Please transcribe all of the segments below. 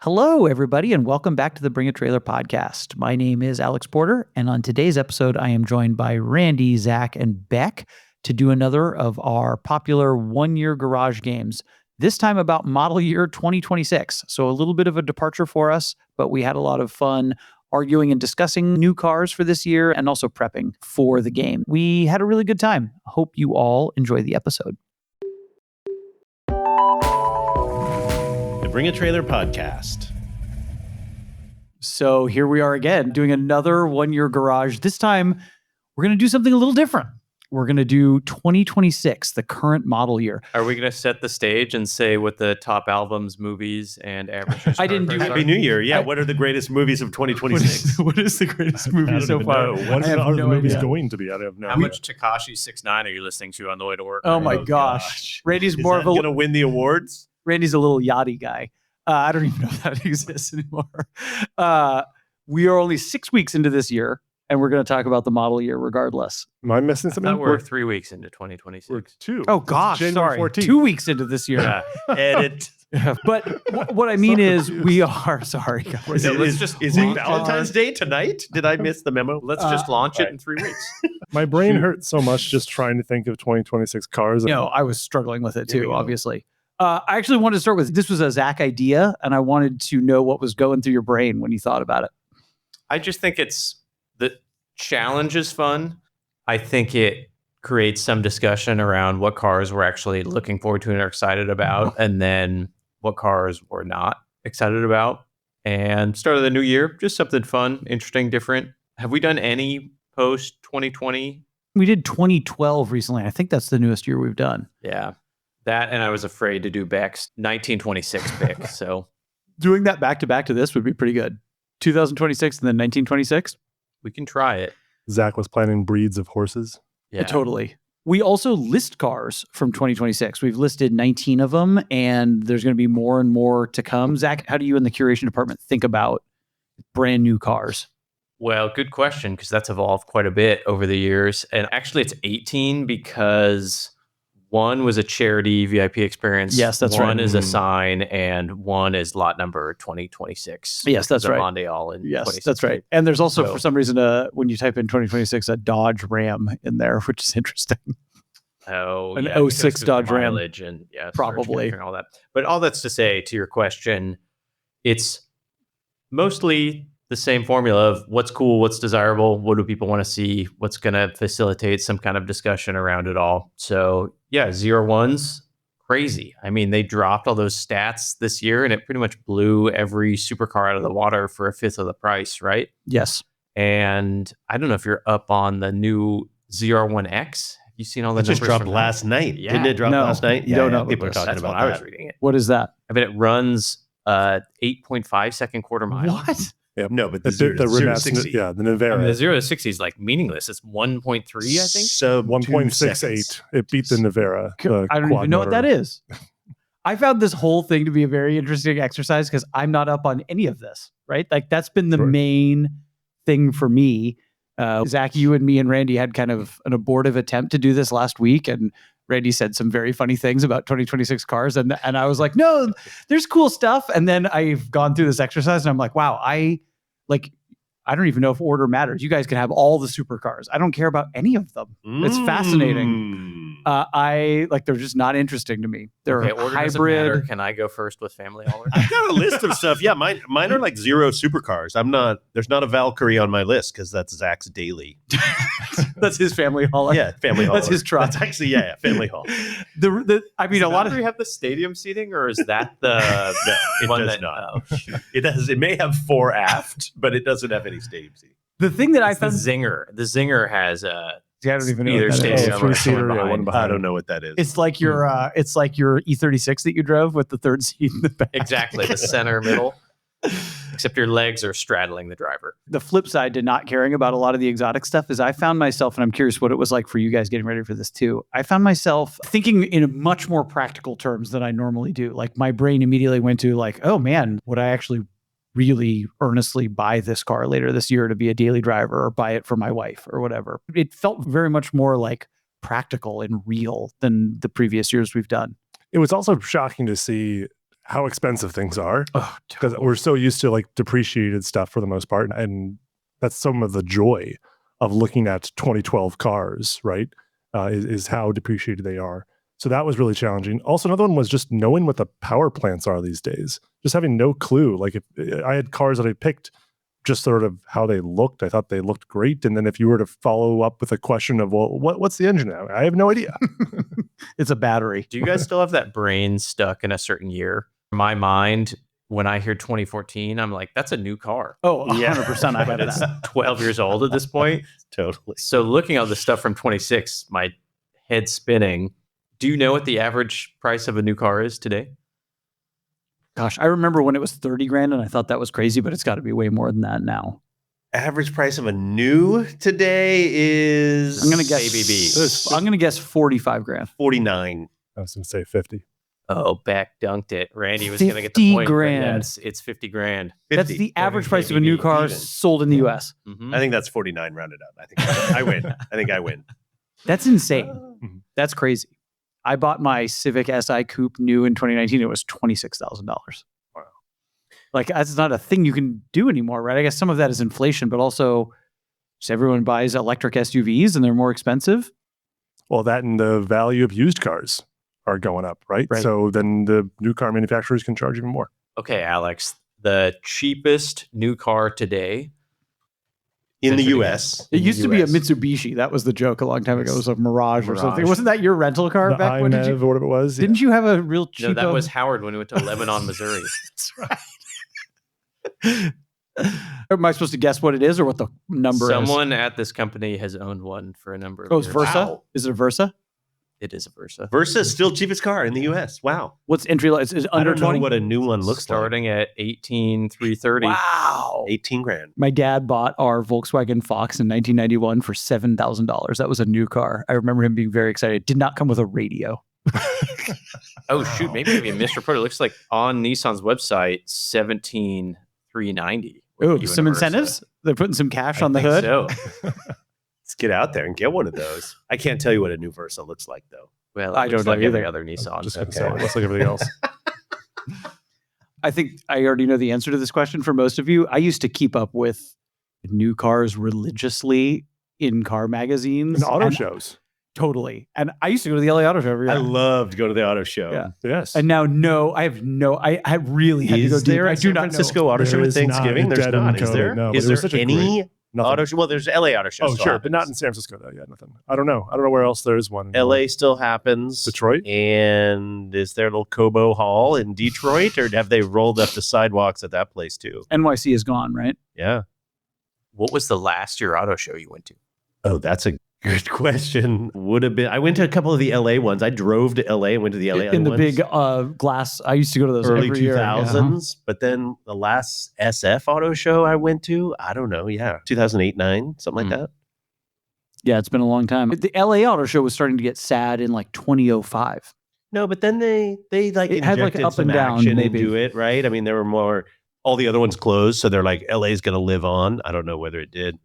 Hello, everybody, and welcome back to the Bring a Trailer podcast. My name is Alex Porter, and on today's episode, I am joined by Randy, Zach, and Beck to do another of our popular one-year garage games, this time about model year 2026. So a little bit of a departure for us, but we had a lot of fun arguing and discussing new cars for this year and also prepping for the game. We had a really good time. Hope you all enjoy the episode. Bring a Trailer podcast. So here we are again doing another one-year garage. This time we're going to do something a little different. We're going to do 2026, the current model year. Are we going to set the stage and say what the top albums, movies, and averages? I didn't do Happy New Year. Yeah. What are the greatest movies of 2026? What is the greatest movie so far? What are the movies going to be? I have no How idea. much Tekashi 6ix9ine are you listening to on the way to work? Oh my gosh. Randy's Is more that of a going to win the awards? Randy's a little yachty guy. I don't even know if that exists anymore. We are only 6 weeks into this year, and we're going to talk about the model year regardless. Am I missing I something? thought we're 3 weeks into 2026. We're two. Oh gosh, January sorry. 14th. 2 weeks into this year. Edit. But what I mean is we are, sorry guys. Is it we Valentine's Day tonight? Did I miss the memo? Let's just launch it in 3 weeks. My brain hurts so much just trying to think of 2026 cars. No, I was struggling with it Here we too, go. obviously. I actually wanted to start with, this was a Zach idea, and I wanted to know what was going through your brain when you thought about it. I just think the challenge is fun. I think it creates some discussion around what cars we're actually looking forward to and are excited about, and then what cars we're not excited about. And start of the new year, just something fun, interesting, different. Have we done any post 2020? We did 2012 recently. I think that's the newest year we've done. Yeah. That, and I was afraid to do Beck's 1926 pick. So Doing that back to this would be pretty good. 2026 and then 1926. we can try it. Zach was planning breeds of horses. Yeah. Totally. We also list cars from 2026. We've listed 19 of them, and there's going to be more and more to come. Zach, how do you in the curation department think about brand new cars? Well, good question, because that's evolved quite a bit over the years. And actually, it's 18 because one was a charity VIP experience. Yes, that's right. One is a sign, and one is lot number 2026. Yes, that's right. Mondale in Yes, 2016. that's right. And there's also, So- for some reason, when you type in 2026, a Dodge Ram in there, which is interesting. Oh, An yeah, because 06 of Dodge Ram. mileage and yeah, Probably. and all that. But all that's to say, to your question, it's mostly the same formula of what's cool, what's desirable, what do people want to see, what's going to facilitate some kind of discussion around it all. So yeah, 01's crazy. I mean, they dropped all those stats this year, and it pretty much blew every supercar out of the water for a fifth of the price, right? Yes. And I don't know if you're up on the new ZR1X. Have you seen all the It just numbers dropped from last night. Yeah. Didn't it drop No, last night? you don't know People are about talking That's about when I was that. reading it. What is that? I bet it runs 8.5 second quarter mile. What? Yep. No, but the, The zero to Renaissance, 60. yeah, the I mean, the Navara. 0 to 60 is like meaningless. It's 1.3, I think. So 1.68. It beat the Navara. I don't even know what that is. I found this whole thing to be a very interesting exercise because I'm not up on any of this, right? Like that's been the Sure. main thing for me. Zach, you and me and Randy had kind of an abortive attempt to do this last week, and Randy said some very funny things about 2026 cars, and I was like, no, there's cool stuff. And then I've gone through this exercise, and I'm like, wow, I don't even know if order matters. You guys can have all the supercars. I don't care about any of them. It's fascinating. They're just not interesting to me. They're Okay, order doesn't matter. hybrid. Can I go first with family hauler? I've got a list of stuff. Yeah, mine are like zero supercars. There's not a Valkyrie on my list because that's Zach's daily. That's his family hauler. Yeah, family haul. That's his truck. That's actually, family haul. I mean, a lot of Do we have the stadium seating, or is that the No, it one does that, not. Oh, shoot. It does. It may have 4 aft, but it doesn't have any stadium seating. the thing that I It's the found. Zinger. The Zinger has See, I don't even know either what that is. stadium or three-seater, someone yeah, one behind. behind. I don't know what that is. It's like your E36 that you drove with the third seat in the back. Exactly, the center middle. Except your legs are straddling the driver. The flip side to not caring about a lot of the exotic stuff is I found myself, and I'm curious what it was like for you guys getting ready for this too. I found myself thinking in a much more practical terms than I normally do. Like my brain immediately went to like, oh man, would I actually really earnestly buy this car later this year to be a daily driver or buy it for my wife or whatever? It felt very much more like practical and real than the previous years we've done. It was also shocking to see how expensive things are. Oh, Because we're so used to like depreciated stuff for the most part. And that's some of the joy of looking at 2012 cars, right? Is how depreciated they are. So that was really challenging. Also, another one was just knowing what the power plants are these days. Just having no clue. Like if I had cars that I picked just sort of how they looked. I thought they looked great. And then if you were to follow up with a question of, well, what's the engine now? I have no idea. It's a battery. Do you guys still have that brain stuck in a certain year? In my mind, when I hear 2014, I'm like, that's a new car. Oh, 100% Yeah. I have But it's that. 12 years old at this point. Totally. So looking at the stuff from 26, my head spinning. Do you know what the average price of a new car is today? Gosh, I remember when it was 30 grand and I thought that was crazy, but it's got to be way more than that now. Average price of a new today is I'm going to guess ABB. I'm going to guess 45 grand. 49. I was going to say 50. Oh, back dunked it. Randy was going to get 50 the point. grand. Yes, it's 50 grand. That's 50. the average price of a new ABB car even. sold in the US. Mhm. I think that's 49 rounded up. I think I win. I think I win. That's insane. That's crazy. I bought my Civic Si Coupe new in 2019. It was $26,000. Wow. Like that's not a thing you can do anymore, right? I guess some of that is inflation, but also just everyone buys electric SUVs and they're more expensive. Well, that and the value of used cars are going up, right? Right. So then the new car manufacturers can charge even more. Okay, Alex, the cheapest new car today. In the Venture to US. guess. It In the used to be a US. Mitsubishi. That was the joke a long time ago. It was a Mirage, or something. Mirage. Wasn't that your rental car The back when iMev or whatever it was. Didn't you have a real cheap? No, that was Howard when we went to Lebanon, Missouri. That's right. Am I supposed to guess what it is or what the number is? Someone at this company has owned one for a number of Oh, years. it's Versa? Wow. Is it a Versa? It is a Versa. Versa is still cheapest car in the US. Wow. What's entry level? Is I under don't know 20? what a new one looks Starting at 18,330. Wow. like. 18 grand. My dad bought our Volkswagen Fox in 1991 for $7,000. That was a new car. I remember him being very excited. It did not come with a radio. Oh shoot, maybe I misreported. It looks like on Nissan's website 17,390. Oh, some incentives? They're putting some cash on the hood? So. Let's get out there and get one of those. I can't tell you what a new Versa looks like though. Well, I I don't don't like know every either. other Nissan. Just gonna Okay. say, let's look at everything else. I think I already know the answer to this question for most of you. I used to keep up with new cars religiously in car magazines. And auto and- shows. Totally. And I used to go to the LA Auto Show every year. I love to go to the auto show. Yeah. Yes. And now, I really had to go Is deep. there I a do San not Francisco know. auto show There at is not. Thanksgiving? It There's dead in not. Is COVID. there? No, but Is it was there such a any Nothing. auto show? Well, there's LA auto show. Oh, still sure. But not in happens. San Francisco, though. Yeah, nothing. I don't know. I don't know where else there is one. LA still happens. Detroit? And is there a little Cobo Hall in Detroit, or have they rolled up the sidewalks at that place too? NYC is gone, right? Yeah. What was the last year auto show you went to? Oh, that's a good question. Would have been. I went to a couple of the LA ones. I drove to LA and went to the LA In the ones. big glass. I used to go to those early every year. 2000s. But then the last SF auto show I went to, I don't know. Yeah. 2008, 9, something like that. Yeah, it's been a long time. The LA Auto Show was starting to get sad in like 2005. No, but then they like It had, like, injected up some and down, action maybe. into it, right? I mean, there were more. All the other ones closed, so they're like LA's going to live on. I don't know whether it did,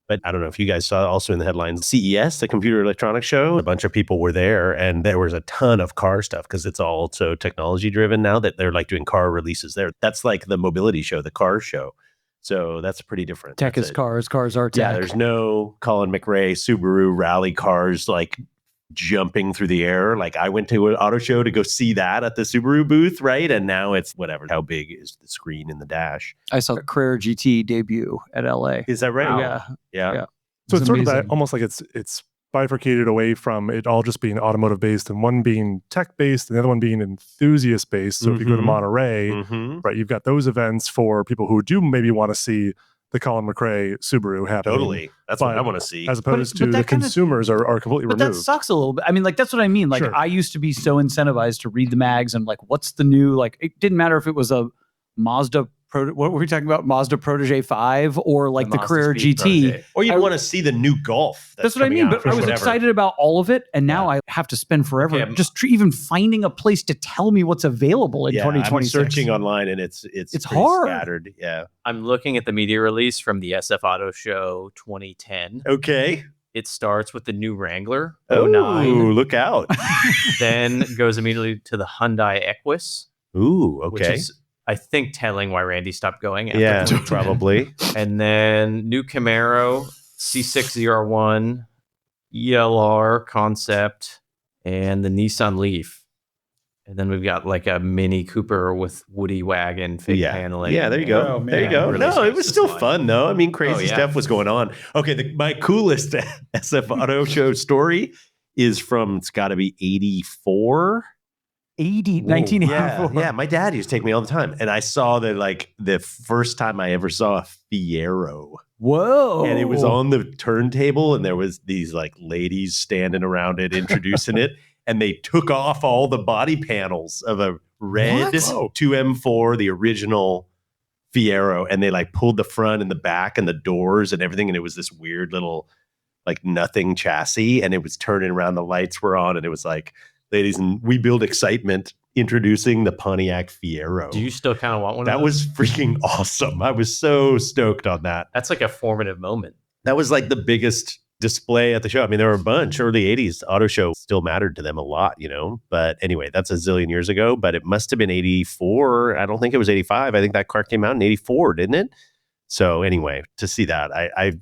but I don't know if you guys saw also in the headlines CES, the Computer Electronics Show. A bunch of people were there, and there was a ton of car stuff because it's all so technology driven now that they're like doing car releases there. That's like the mobility show, the car show. So that's pretty different. Tech That's is it. cars are tech. Yeah, there's no Colin McRae Subaru rally cars like jumping through the air. Like I went to an auto show to go see that at the Subaru booth, right? And now it's whatever. How big is the screen in the dash? I saw the Carrera GT debut at LA. Is that right? Yeah. Yeah. Yeah. So it's sort of that, amazing. almost like it's bifurcated away from it all just being automotive based and one being tech based and the other one being enthusiast based. So if you go to Mhm. Monterey, Mm-hmm. right, you've got those events for people who do maybe want to see the Colin McRae Subaru happening. Totally. That's what But I want to see. As opposed but to that the kinda- consumers are completely But that removed. sucks a little bit. I mean, like, that's what I mean. Like, Sure. I used to be so incentivized to read the mags and, like, what's the new, like, it didn't matter if it was a Mazda, what were we talking about? Mazda Protege 5 or, like, the Mazda Carrera Speed GT. Protege. Or you'd I- want to see the new Golf. That's what I coming mean. out But for I was whatever. excited about all of it. And now I have to spend forever Okay, just even finding a place to tell me what's available in Yeah, I'm 2026. searching online and it's It's pretty hard. scattered. Yeah. I'm looking at the media release from the SF Auto Show 2010. Okay. It starts with the new Wrangler Oh, 09, look out. then goes immediately to the Hyundai Equus, Ooh, which okay. is, I think, telling why Randy stopped going after Yeah, 2010. probably. And then new Camaro, C6 ZR1, ELR concept, and the Nissan Leaf. And then we've got like a Mini Cooper with Woody wagon fake paneling. Yeah, there you go. Oh, man. There you go. Really No, it was starts still this line. fun though. I mean, crazy Oh, yeah. stuff was going on. Okay, my coolest SF Auto Show story is from, it's got to be 84. 1984. Yeah, my dad used to take me all the time. And I saw the first time I ever saw a Fiero. Whoa. And it was on the turntable, and there was these like ladies standing around it, introducing it. And they took off all the body panels of a red What? 2M4, the original Fiero. And they like pulled the front and the back and the doors and everything. And it was this weird little like nothing chassis. And it was turning around. The lights were on. And it was like, ladies, and we build excitement introducing the Pontiac Fiero. Do you still kind of want one of That those? was freaking awesome. I was so stoked on that. That's like a formative moment. That was like the biggest display at the show. I mean, there were a bunch. Early 80s auto show still mattered to them a lot, you know? But anyway, that's a zillion years ago, but it must have been 84. I don't think it was 85. I think that car came out in 84, didn't it? So anyway, to see that, I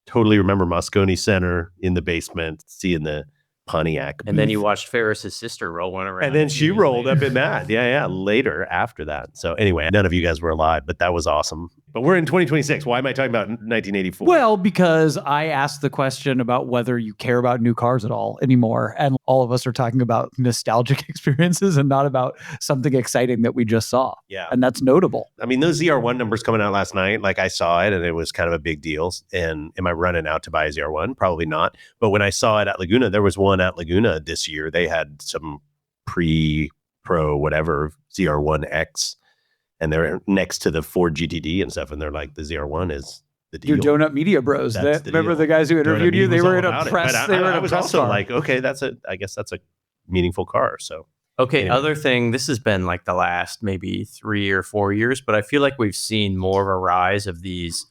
totally remember Moscone Center in the basement, seeing the Pontiac. And then booth. you watched Ferris's sister roll one around. And then she years rolled later. up in that. Yeah, later after that. So anyway, none of you guys were alive, but that was awesome. But we're in 2026. Why am I talking about 1984? Well, because I asked the question about whether you care about new cars at all anymore. And all of us are talking about nostalgic experiences and not about something exciting that we just saw. Yeah. And that's notable. I mean, those ZR1 numbers coming out last night, like I saw it and it was kind of a big deal. And am I running out to buy a ZR1? Probably not. But when I saw it at Laguna, there was one at Laguna this year. They had some pre-pro, whatever, ZR1X. And they're next to the Ford GTD and stuff. And they're like, the ZR1 is the deal. Your Donut Media Bros. That's the Remember deal. the guys who interviewed you? They were in a press. They were in I a was press also car. like, okay, I guess that's a meaningful car. So Okay, Anyway. other thing, this has been like the last maybe 3 or 4 years, but I feel like we've seen more of a rise of these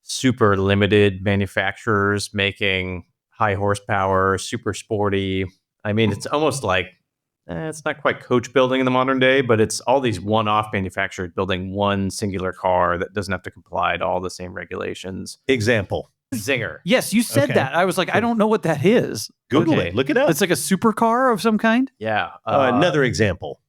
super limited manufacturers making high horsepower, super sporty. I mean, it's almost like, it's not quite coach building in the modern day, but it's all these one-off manufacturers building one singular car that doesn't have to comply to all the same regulations. example, Zinger. Yes, you said Okay. that. I was like, I don't know what that is. Google Okay. it. Look it up. It's like a supercar of some kind. Yeah. Another example.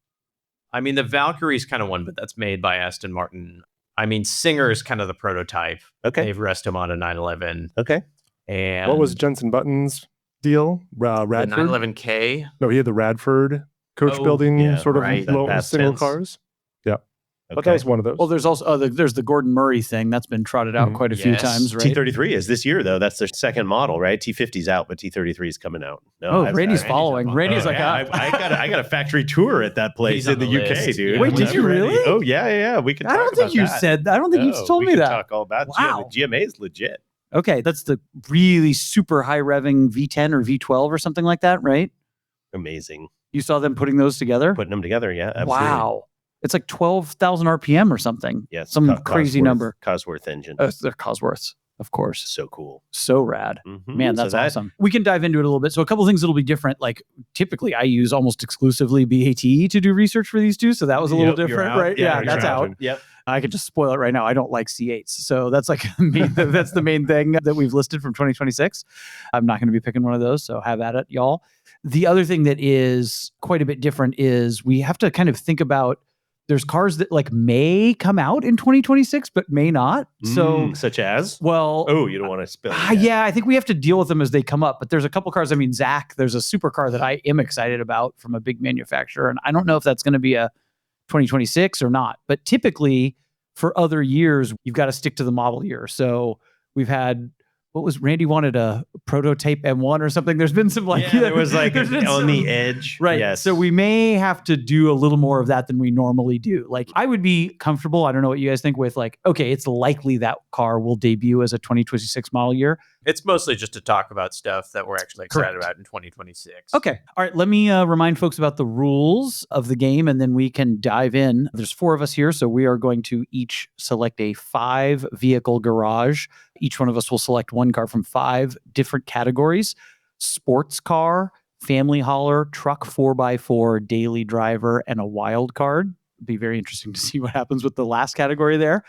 I mean, the Valkyrie is kind of one, but that's made by Aston Martin. I mean, Singer is kind of the prototype. Okay. They've rested him on a 911. Okay. And What was Jensen Button's deal? the Radford? 911K? No, he had the Radford coach Oh, building yeah, sort of right. low, Past single tense. cars. Yeah. But Okay. that was one of those. Well, there's also there's the Gordon Murray thing that's been trotted out Mhm. quite a few Yes. times, right? T33 is this year though. That's their second model, right? T50's out, but T33 is coming out. No, Oh, that's- Randy's I- following. Oh, Randy's like, yeah, I got a factory tour at that place He's in on the the UK, list. dude. Wait, did Whenever you ready. really? Oh yeah. We can. I don't talk think about you that. said. I don't think you No, told we me can that. Talk all about Wow. GMA. GMA is legit. Okay, that's the really super high revving V10 or V12 or something like that, right? Amazing. You saw them putting those together? Putting them together, yeah. Absolutely. Wow. It's like 12,000 RPM or something. Yes. Some crazy Cosworth- number. Cosworth engine. They're Cosworths, of course. So cool. So rad. Mhm. Man, So that's that- awesome. We can dive into it a little bit. So a couple things that'll be different. Like typically I use almost exclusively BAT to do research for these two. So that was a little Yep, you're different, out. right? Yeah, Yeah, you're that's out. Yep. I could just spoil it right now. I don't like C8s. So that's like that's the main thing that we've listed from 2026. I'm not going to be picking one of those. So have at it, y'all. The other thing that is quite a bit different is we have to kind of think about there's cars that like may come out in 2026, but may not. So, such as? well, Oh, you don't want to spill. it yet. yeah, I think we have to deal with them as they come up. But there's a couple cars. I mean, Zach, there's a supercar that I am excited about from a big manufacturer. And I don't know if that's going to be a 2026 or not. But typically for other years, you've got to stick to the model year. So we've had, what was Randy wanted a prototype M1 or something. There's been some like, Yeah, there was like there's been on the some- edge. Right. Yes. So we may have to do a little more of that than we normally do. Like I would be comfortable. I don't know what you guys think with like, okay, it's likely that car will debut as a 2026 model year. It's mostly just to talk about stuff that we're actually excited Correct. about in 2026. Okay. All right. Let me remind folks about the rules of the game and then we can dive in. There's 4 of us here. So we are going to each select a 5 vehicle garage. Each one of us will select one car from 5 different categories: sports car, family hauler, truck 4x4, daily driver, and a wild card. Be very interesting to see what happens with the last category there.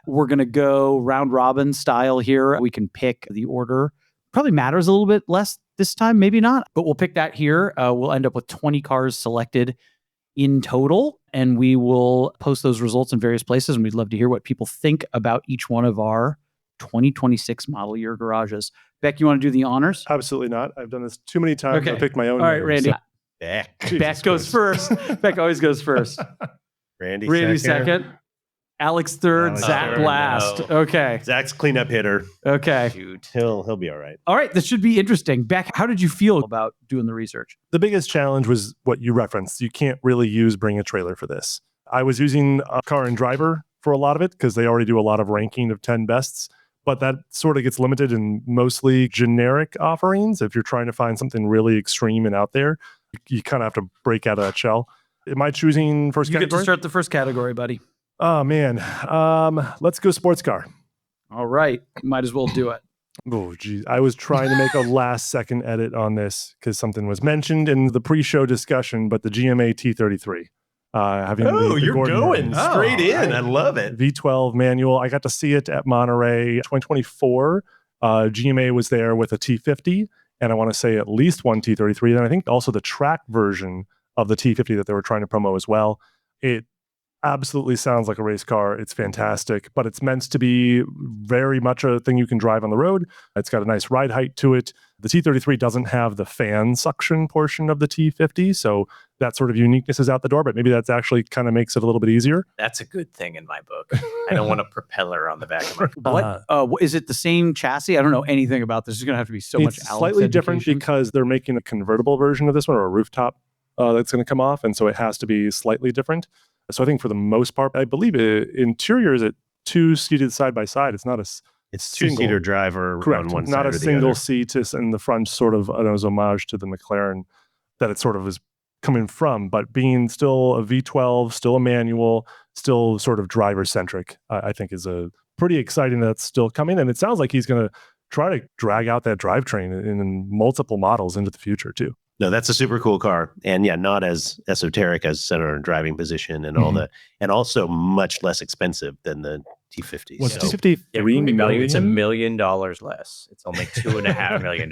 We're going to go round robin style here. We can pick the order. Probably matters a little bit less this time, maybe not, but we'll pick that here. We'll end up with 20 cars selected in total, and we will post those results in various places, and we'd love to hear what people think about each one of our 2026 model year garages. Beck, you want to do the honors? Absolutely not. I've done this too many times. Okay. I picked my own. All right, name, Randy. so- Beck goes first. Beck always goes first. Randy second. Alex third. Alex Zach third, last. no. Okay. Zach's cleanup hitter. Okay. Shoot. He'll be all right. All right. This should be interesting. Beck, how did you feel about doing the research? The biggest challenge was what you referenced. You can't really use Bring a Trailer for this. I was using Car and Driver for a lot of it because they already do a lot of ranking of 10 bests, but that sort of gets limited in mostly generic offerings. If you're trying to find something really extreme and out there, you kind of have to break out of that shell. Am I choosing first You get category? to start the first category, buddy. Oh, man. Let's go sports car. All right. Might as well do it. Oh, geez. I was trying to make a last second edit on this because something was mentioned in the pre-show discussion, but the GMA T33. Having the you're Gordon going Murray. straight in. right. I love it. V12 manual. I got to see it at Monterey 2024. GMA was there with a T50, and I want to say at least one T33. And I think also the track version of the T50 that they were trying to promo as well. It absolutely sounds like a race car. It's fantastic, but it's meant to be very much a thing you can drive on the road. It's got a nice ride height to it. The T33 doesn't have the fan suction portion of the T50, so that sort of uniqueness is out the door, but maybe that's actually kind of makes it a little bit easier. That's a good thing in my book. I don't want a propeller on the back of my What? Is it the same chassis? I don't know anything about this. There's going to have to be so much It's Alex slightly different education. because they're making a convertible version of this one, or a rooftop that's going to come off, and so it has to be slightly different. So I think for the most part, I believe interior is at two seated side by side. It's not a It's single. two-seater driver correct, on one not side a or the single other. seat in the front, sort of an homage to the McLaren that it sort of is coming from, but being still a V12, still a manual, still sort of driver centric, I think is a pretty exciting that's still coming. And it sounds like he's going to try to drag out that drivetrain in multiple models into the future too. No, that's a super cool car. And yeah, not as esoteric as center and driving position and all Mhm. that. And also much less expensive than the T50. What's So- T50? Yeah, $3 million? it's $1 million less. It's only $2.5 million.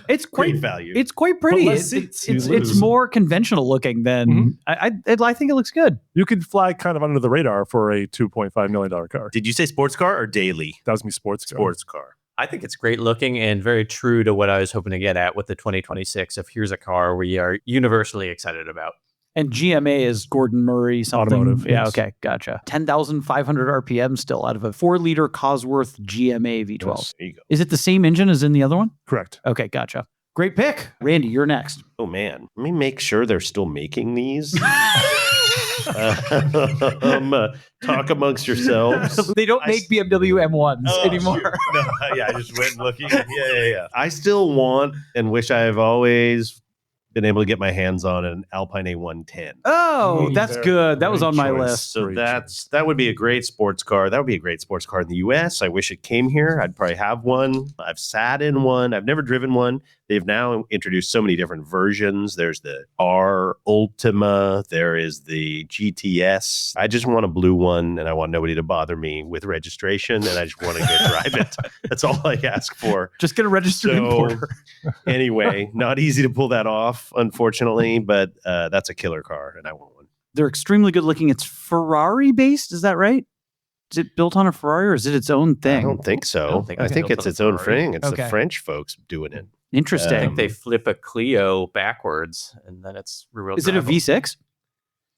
It's quite Great value. It's quite pretty. less It's seats, you it's lose. more conventional looking than I think it looks good. You could fly kind of under the radar for a $2.5 million car. Did you say sports car or daily? That was me sports car. Sports car. I think it's great looking and very true to what I was hoping to get at with the 2026 of here's a car we are universally excited about. And GMA is Gordon Murray something. Automotive, Yeah, yes. okay, gotcha. 10,500 RPM still out of a 4-liter Cosworth GMA V12. Yes. There you go. Is it the same engine as in the other one? Correct. Okay, gotcha. Great pick. Randy, you're next. Oh man, let me make sure they're still making these. Talk amongst yourselves. They don't I make s- BMW M1s Oh, anymore. shoot. No, yeah, I just went looking. Yeah. I still want and wish I have always been able to get my hands on an Alpine A110. Oh, Mm, that's very good. That was great on my choice. list. So Great that would be a great sports car. That would be a great sports car in the US. I wish it came here. I'd probably have one. I've sat in one. I've never driven one. They've now introduced so many different versions. There's the R Ultima. There is the GTS. I just want a blue one, and I want nobody to bother me with registration, and I just want to go drive it. That's all I ask for. Just get a registered So- importer. Anyway, not easy to pull that off, unfortunately, but that's a killer car, and I want one. They're extremely good looking. It's Ferrari based. Is that right? Is it built on a Ferrari or is it its own thing? I don't think so. I don't think I it's think built it's on a its own Ferrari. thing. It's Okay. the French folks doing it. Interesting. I think they flip a Clio backwards and then it's real. Is it a V6?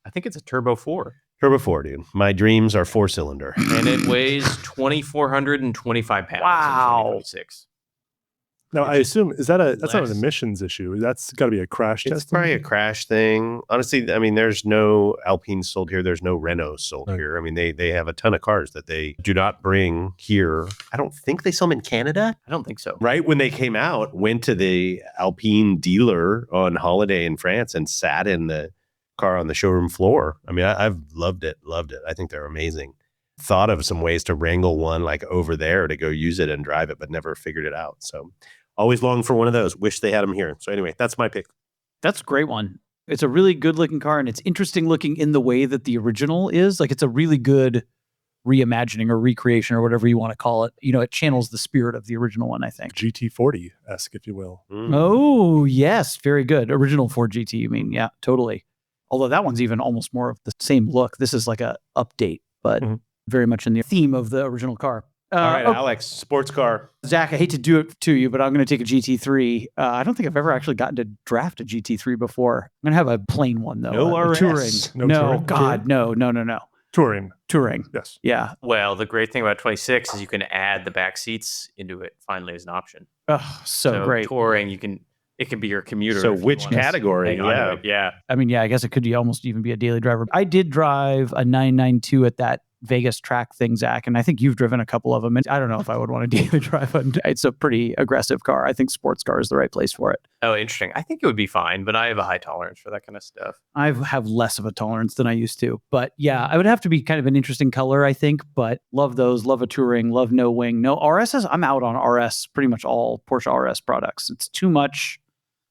I think it's a Turbo 4. Turbo 4, dude. My dreams are 4-cylinder. And it weighs 2,425 pounds. Wow. In 2026. Now, I assume, that's not an less. emissions issue. That's got to be a crash It's test. probably a crash thing. Honestly, I mean, there's no Alpine sold here. There's no Renault sold Right. here. I mean, they have a ton of cars that they do not bring here. I don't think they sell them in Canada. I don't think so. Right when they came out, went to the Alpine dealer on holiday in France and sat in the car on the showroom floor. I mean, I've loved it. I think they're amazing. Thought of some ways to wrangle one like over there to go use it and drive it, but never figured it out. So always longed for one of those. Wish they had them here. So anyway, that's my pick. That's a great one. It's a really good looking car, and it's interesting looking in the way that the original is. Like, it's a really good reimagining or recreation or whatever you want to call it. You know, it channels the spirit of the original one, I think. GT40-esque, if you will. Oh, yes. Very good. Original Ford GT, you mean? Yeah, totally. Although that one's even almost more of the same look. This is like a update, but very much in the theme of the original car. All right, Alex, sports car. Zach, I hate to do it to you, but I'm going to take a GT3. I don't think I've ever actually gotten to draft a GT3 before. I'm going to have a plain one, though. No RS. Touring. No touring. God, no. Touring. Yes. Yeah. Well, the great thing about 26 is you can add the back seats into it finally as an option. Oh, so great. Touring, it can be your commuter. So which category? Yeah. I mean, yeah, I guess it could almost even be a daily driver. I did drive a 992 at that Vegas track thing, Zach, and I think you've driven a couple of them. And I don't know if I would want to daily drive one. It's a pretty aggressive car. I think sports car is the right place for it. Oh, interesting. I think it would be fine, but I have a high tolerance for that kind of stuff. I have less of a tolerance than I used to. But yeah, I would have to be kind of an interesting color, I think. But love those. Love a touring. Love no wing. No RSs. I'm out on RS, pretty much all Porsche RS products. It's too much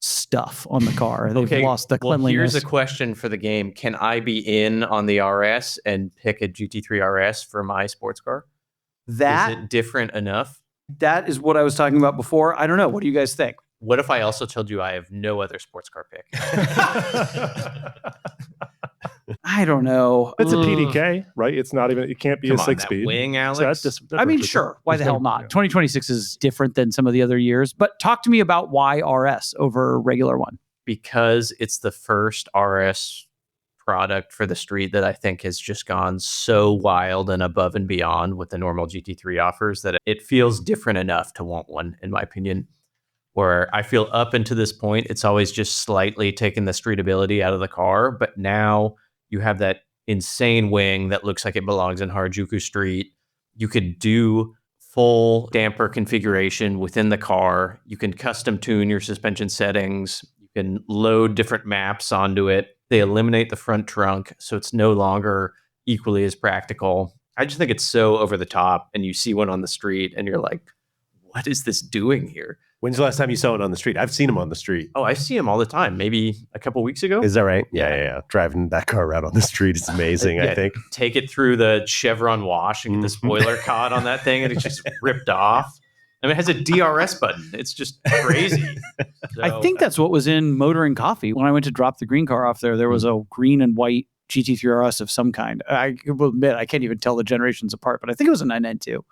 stuff on the car. They've lost the cleanliness. Here's a question for the game. Can I be in on the RS and pick a GT3 RS for my sports car? Is it different enough? That is what I was talking about before. I don't know. What do you guys think? What if I also told you I have no other sports car pick? I don't know. It's a PDK, right? It's not even, it can't be a 6-speed. Wing, Alex. So that's I mean, sure. Why the hell not? 2026 is different than some of the other years. But talk to me about why RS over regular one. Because it's the first RS product for the street that I think has just gone so wild and above and beyond what the normal GT3 offers that it feels different enough to want one, in my opinion. Where I feel up until this point, it's always just slightly taken the streetability out of the car. But now you have that insane wing that looks like it belongs in Harajuku Street. You could do full damper configuration within the car. You can custom tune your suspension settings. You can load different maps onto it. They eliminate the front trunk, so it's no longer equally as practical. I just think it's so over the top, and you see one on the street, and you're like, what is this doing here? When's the last time you saw it on the street? I've seen them on the street. Oh, I see them all the time. Maybe a couple weeks ago. Is that right? Yeah. Driving that car around on the street is amazing, I think. Take it through the Chevron wash and get the spoiler caught on that thing, and it's just ripped off. I mean, it has a DRS button. It's just crazy. So, I think that's what was in Motor and Coffee. When I went to drop the green car off there was a green and white GT3 RS of some kind. I will admit, I can't even tell the generations apart, but I think it was a 992.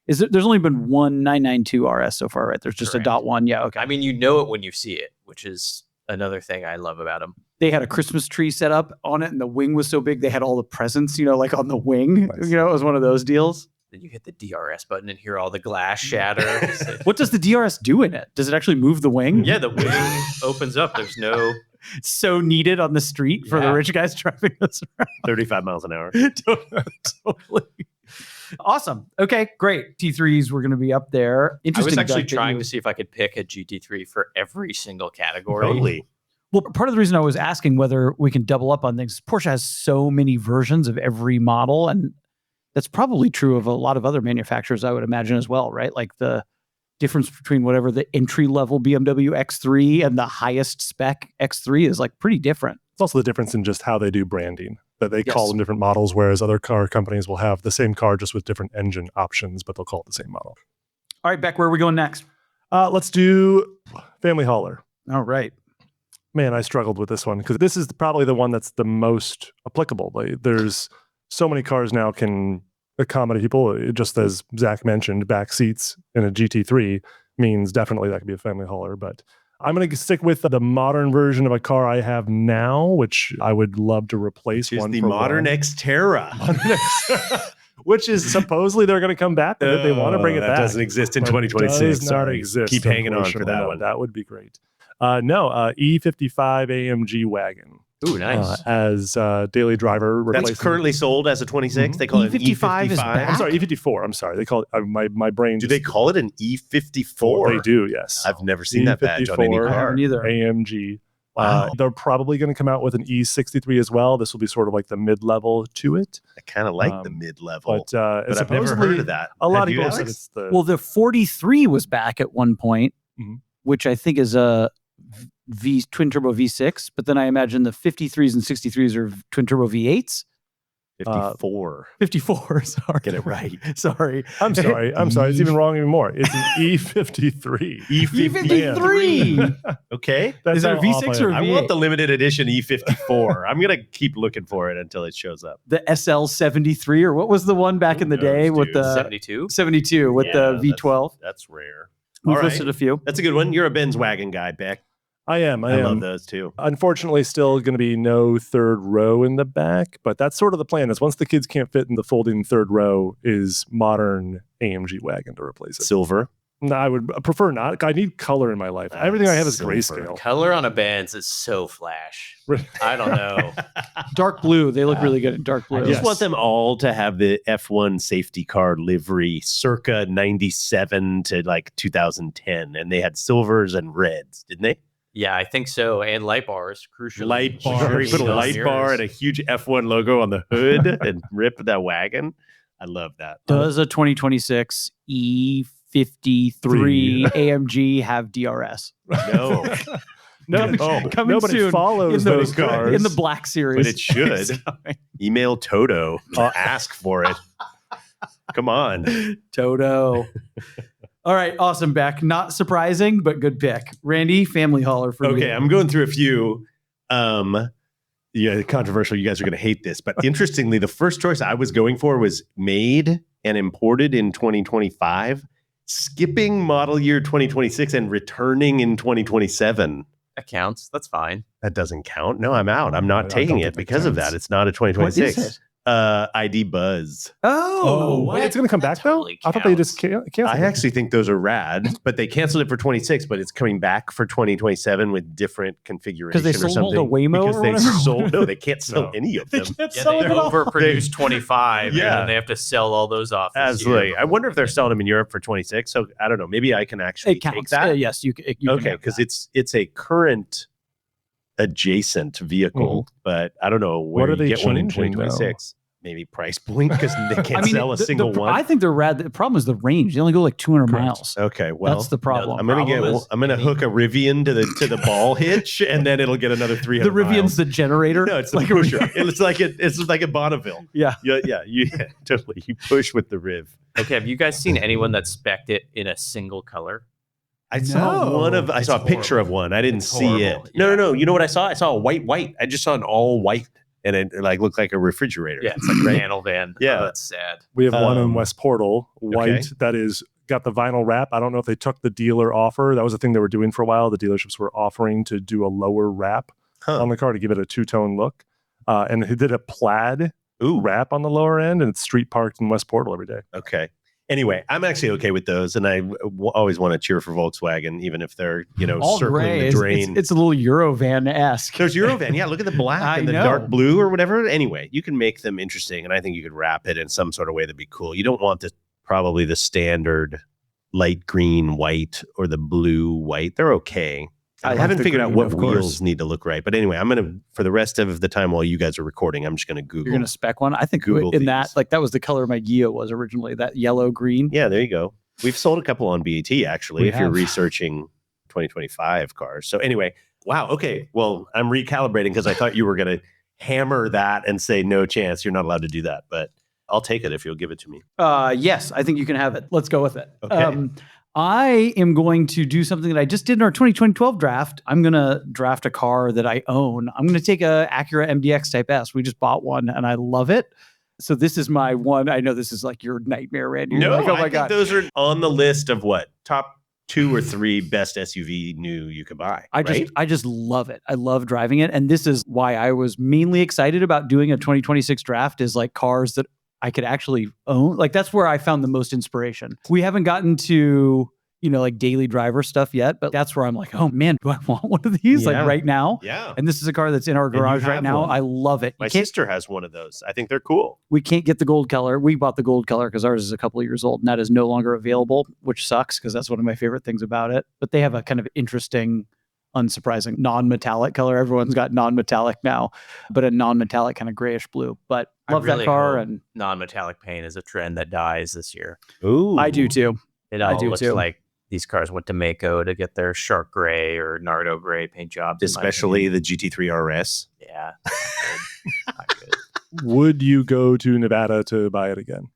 There's only been one 992 RS so far, right? There's just a .1. Yeah, okay. I mean, you know it when you see it, which is another thing I love about them. They had a Christmas tree set up on it, and the wing was so big, they had all the presents, like on the wing. Nice. It was one of those deals. Then you hit the DRS button and hear all the glass shatter. What does the DRS do in it? Does it actually move the wing? Yeah, the wing opens up. There's no... It's so needed on the street for the rich guys driving this around. 35 miles an hour. Totally. Awesome. Okay, great. T3s were going to be up there. Interesting. I was actually trying to see if I could pick a GT3 for every single category. Totally. Well, part of the reason I was asking whether we can double up on things is Porsche has so many versions of every model, and that's probably true of a lot of other manufacturers, I would imagine as well, right? Like the difference between whatever the entry-level BMW X3 and the highest spec X3 is like pretty different. It's also the difference in just how they do branding, that they call them different models, whereas other car companies will have the same car just with different engine options, but they'll call it the same model. All right, Beck, where are we going next? Let's do family hauler. All right. Man, I struggled with this one because this is probably the one that's the most applicable. There's so many cars now can accommodate people. Just as Zach mentioned, back seats in a GT3 means definitely that could be a family hauler, but I'm going to stick with the modern version of a car I have now, which I would love to replace. Is the modern Xterra. Which is supposedly they're going to come back. They want to bring it back. That doesn't exist in 2026. Does not exist. Keep hanging on for that one. That would be great. E55 AMG wagon. Ooh, nice. As daily driver replacement. That's currently sold as a 26. They call it an E55. Is back? I'm sorry, E54. I'm sorry. They call it, my brain. Do they call it an E54? They do, yes. I've never seen that badge on any car. Neither. AMG. Wow. They're probably going to come out with an E63 as well. This will be sort of like the mid-level to it. I kind of like the mid-level. But I've never heard of that. A lot of people said it's Well, the 43 was back at one point, which I think is a twin turbo V6, but then I imagine the 53s and 63s are twin turbo V8s. 54. 54. Sorry. Get it right. Sorry. I'm sorry. It's even wrong anymore. It's an E53. E53. Okay. That's Is it a how V6 awful or I a am. I want the limited edition E54. I'm going to keep looking for it until it shows up. The SL73, or what was the one back in the Who day knows, with dude? the 72. 72 with the V12? That's rare. We've All right. listed a few. That's a good one. You're a Benz wagon guy, Beck. I am. I love those too. Unfortunately, still going to be no third row in the back, but that's sort of the plan. Is once the kids can't fit in the folding third row, is modern AMG wagon to replace it. Silver. No, I would prefer not. I need color in my life. Everything I have is Silver. grayscale. Color on a Benz is so flash. I don't know. Dark blue. They look really good in dark blue. I just Yes. want them all to have the F1 safety car livery circa 97 to like 2010. And they had silvers and reds, didn't they? Yeah, I think so. And light bars, crucially. Light bar. Sure, Put a those light bar and a huge F1 logo on the hood and rip that wagon. I love that. Does a 2026 E53 AMG have DRS? No. Coming Nobody soon follows in the- those cars. In the black series. But it should. Email Toto. Ask for it. Come on. Toto. All right, awesome, Beck. Not surprising, but good pick. Randy, family hauler for you. Okay, I'm going through a few. Controversial. You guys are going to hate this, but interestingly, the first choice I was going for was made and imported in 2025, skipping model year 2026 and returning in 2027. That counts. That's fine. That doesn't count. No, I'm out. I'm not I taking don't it think that because of counts. that. It's not a What is 2026. it? ID.Buzz. Oh, wait, it's going to come back totally though? I thought they just counts. canceled I it. actually think those are rad, but they canceled it for 26, but it's coming back for 2027 with different configuration because they or sold something. the Waymo Because or they whatever? sold, no, they can't sell No. any of them. Yeah, they overproduced 25, and Yeah. then they have to sell all those off. this Absolutely. year. I wonder if they're selling them in Europe for 26. So I don't know. Maybe I can actually It counts. take that. Yes, you can Okay, have because that. it's a current adjacent vehicle, but I don't know where What are you they get one in changing, 2026. Maybe price point because they can't sell a single one. I think they're rad. The problem is the range. They only go like 200 Correct. miles. Okay, well, That's the problem. I'm gonna problem is I'm gonna hook a Rivian to the ball hitch, and then it'll get another 300. The Rivian's miles. the generator. No, it's the like pusher. It's like a Bonneville. Yeah. Yeah, totally. You push with the Riv. Okay, have you guys seen anyone that spec'd it in a single color? I saw No. I saw a picture of one. I didn't It's see horrible. it. No. Yeah. You know what I saw? I saw a white. I just saw an all white, and it like looked like a refrigerator. Yeah, it's like a panel van. Yeah. Oh, that's sad. We have one in Um, West Portal, white, okay. that is got the vinyl wrap. I don't know if they took the dealer offer. That was a thing they were doing for a while. The dealerships were offering to do a lower wrap Huh. on the car to give it a two-tone look. And he did a plaid Ooh. wrap on the lower end, and it's street parked in West Portal every day. Okay. Anyway, I'm actually okay with those, and I always want to cheer for Volkswagen, even if they're all circling gray. the It's- drain. It's a little Eurovan-esque. There's Eurovan. Yeah, look at the black I and the know. dark blue or whatever. Anyway, you can make them interesting, and I think you could wrap it in some sort of way that'd be cool. You don't want probably the standard light green white or the blue white. They're okay. I like haven't the figured out green, what of wheels course. need to look right. But anyway, I'm gonna for the rest of the time while you guys are recording, I'm just gonna Google. You're going to spec one? I think Google in that, these. like that was the color my Geo was originally, that yellow green. Yeah, there you go. We've sold a couple on BAT actually. We if you're have. researching 2025 cars. So anyway, wow. Okay, well, I'm recalibrating because I thought you were gonna hammer that and say no chance. You're not allowed to do that, but I'll take it if you'll give it to me. Yes, I think you can have it. Let's go with it. Okay. I am going to do something that I just did in our 2012 draft. I'm going to draft a car that I own. I'm going to take a Acura MDX Type S. We just bought one and I love it. So this is my one. I know this is like your nightmare, Randy. You're No, like, oh I my think God. those are on the list of what top 2 or 3 best SUV new you could buy. I just love it. I love driving it. And this is why I was mainly excited about doing a 2026 draft, is like cars that I could actually own. Like that's where I found the most inspiration. We haven't gotten to, like daily driver stuff yet, but that's where I'm like, oh man, do I want one of these Yeah. like right now? Yeah. And this is a car that's in our you garage right have now. one. I love it. My sister has one of those. I think they're cool. We can't get the gold color. We bought the gold color because ours is a couple of years old and that is no longer available, which sucks because that's one of my favorite things about it. But they have a kind of interesting, unsurprising non-metallic color. Everyone's got non-metallic now, but a non-metallic kind of grayish blue. But I love really that car, hope and non-metallic paint is a trend that dies this year. Ooh. I do too. It I all do looks too. like these cars went to Mako to get their shark gray or Nardo gray paint jobs. Especially the GT3 RS. Yeah. Not good. Would you go to Nevada to buy it again?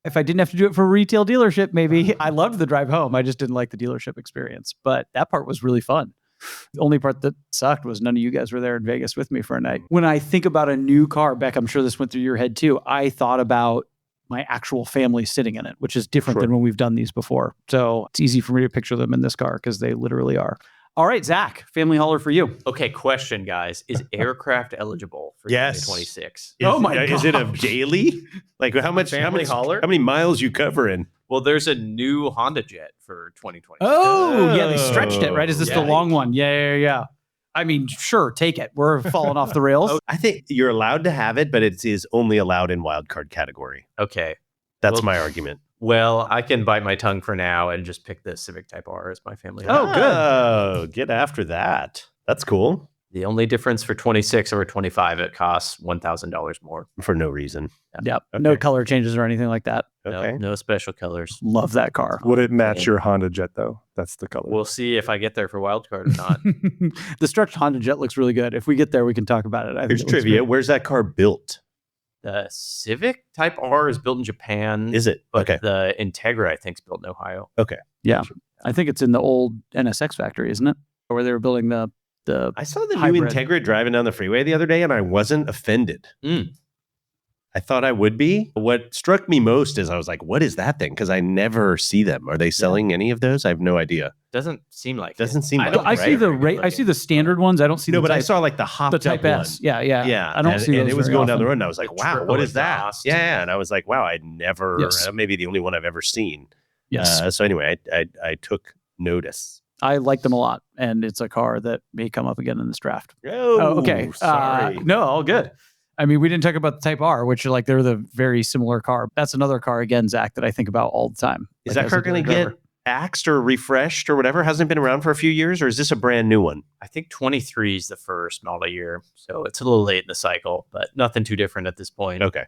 If I didn't have to do it for a retail dealership, maybe. I loved the drive home. I just didn't like the dealership experience. But that part was really fun. The only part that sucked was none of you guys were there in Vegas with me for a night. When I think about a new car, Beck, I'm sure this went through your head too. I thought about my actual family sitting in it, which is different than when we've done these before. So it's easy for me to picture them in this car because they literally are. All right, Zach, family hauler for you. Okay, question, guys. Is aircraft eligible for 2026? Oh my Is God. it a daily? Like how Family hauler? How many miles you covering? Well, there's a new Honda Jet for 2026. Oh, yeah, they stretched it, right? Is this Yeah. the long one? Yeah. I mean, sure, take it. We're falling off the rails. I think you're allowed to have it, but it is only allowed in wildcard category. Okay. That's Well, my argument. Well, I can bite my tongue for now and just pick the Civic Type R as my family. Oh, hauler. good. Oh, get after that. That's cool. The only difference for 26 over 25, it costs $1,000 more. For no reason. Yep. Okay. No color changes or anything like that. Okay. No special colors. Love that car. Would it match your Honda Jet though? That's the color. We'll see if I get there for wildcard or not. The stretched Honda Jet looks really good. If we get there, we can talk about it. I think Here's it looks trivia. great. Where's that car built? The Civic Type R is built in Japan. Is it? But Okay. the Integra, I think, is built in Ohio. I think it's in the old NSX factory, isn't it? Where they were building the I saw the Hybrid. new Integra driving down the freeway the other day, and I wasn't offended. Mm. I thought I would be. What struck me most is I was like, what is that thing? Because I never see them. Are they selling any of those? I have no idea. Doesn't seem like Doesn't seem like don't I it, see right? the I see the standard ones. I don't see No, the but I type, saw like the hopped the Type up S. one. Yeah. Yeah. I don't and, see and those it was very going down the often. road, and I was like, The wow, turbo what is that? exhaust. Yeah. And I was like, wow, I'd never, Yes. maybe the only one I've ever seen. Yes. So anyway, I took notice. I like them a lot, and it's a car that may come up again in this draft. Oh, Okay. Sorry. No, all good. I mean, we didn't talk about the Type R, which are like they're the very similar car. That's another car again, Zach, that I think about all the time. Is Like, that as a car going to driver. get axed or refreshed or whatever? Hasn't it been around for a few years, or is this a brand new one? I think 23 is the first model year. So it's a little late in the cycle, but nothing too different at this point. Okay.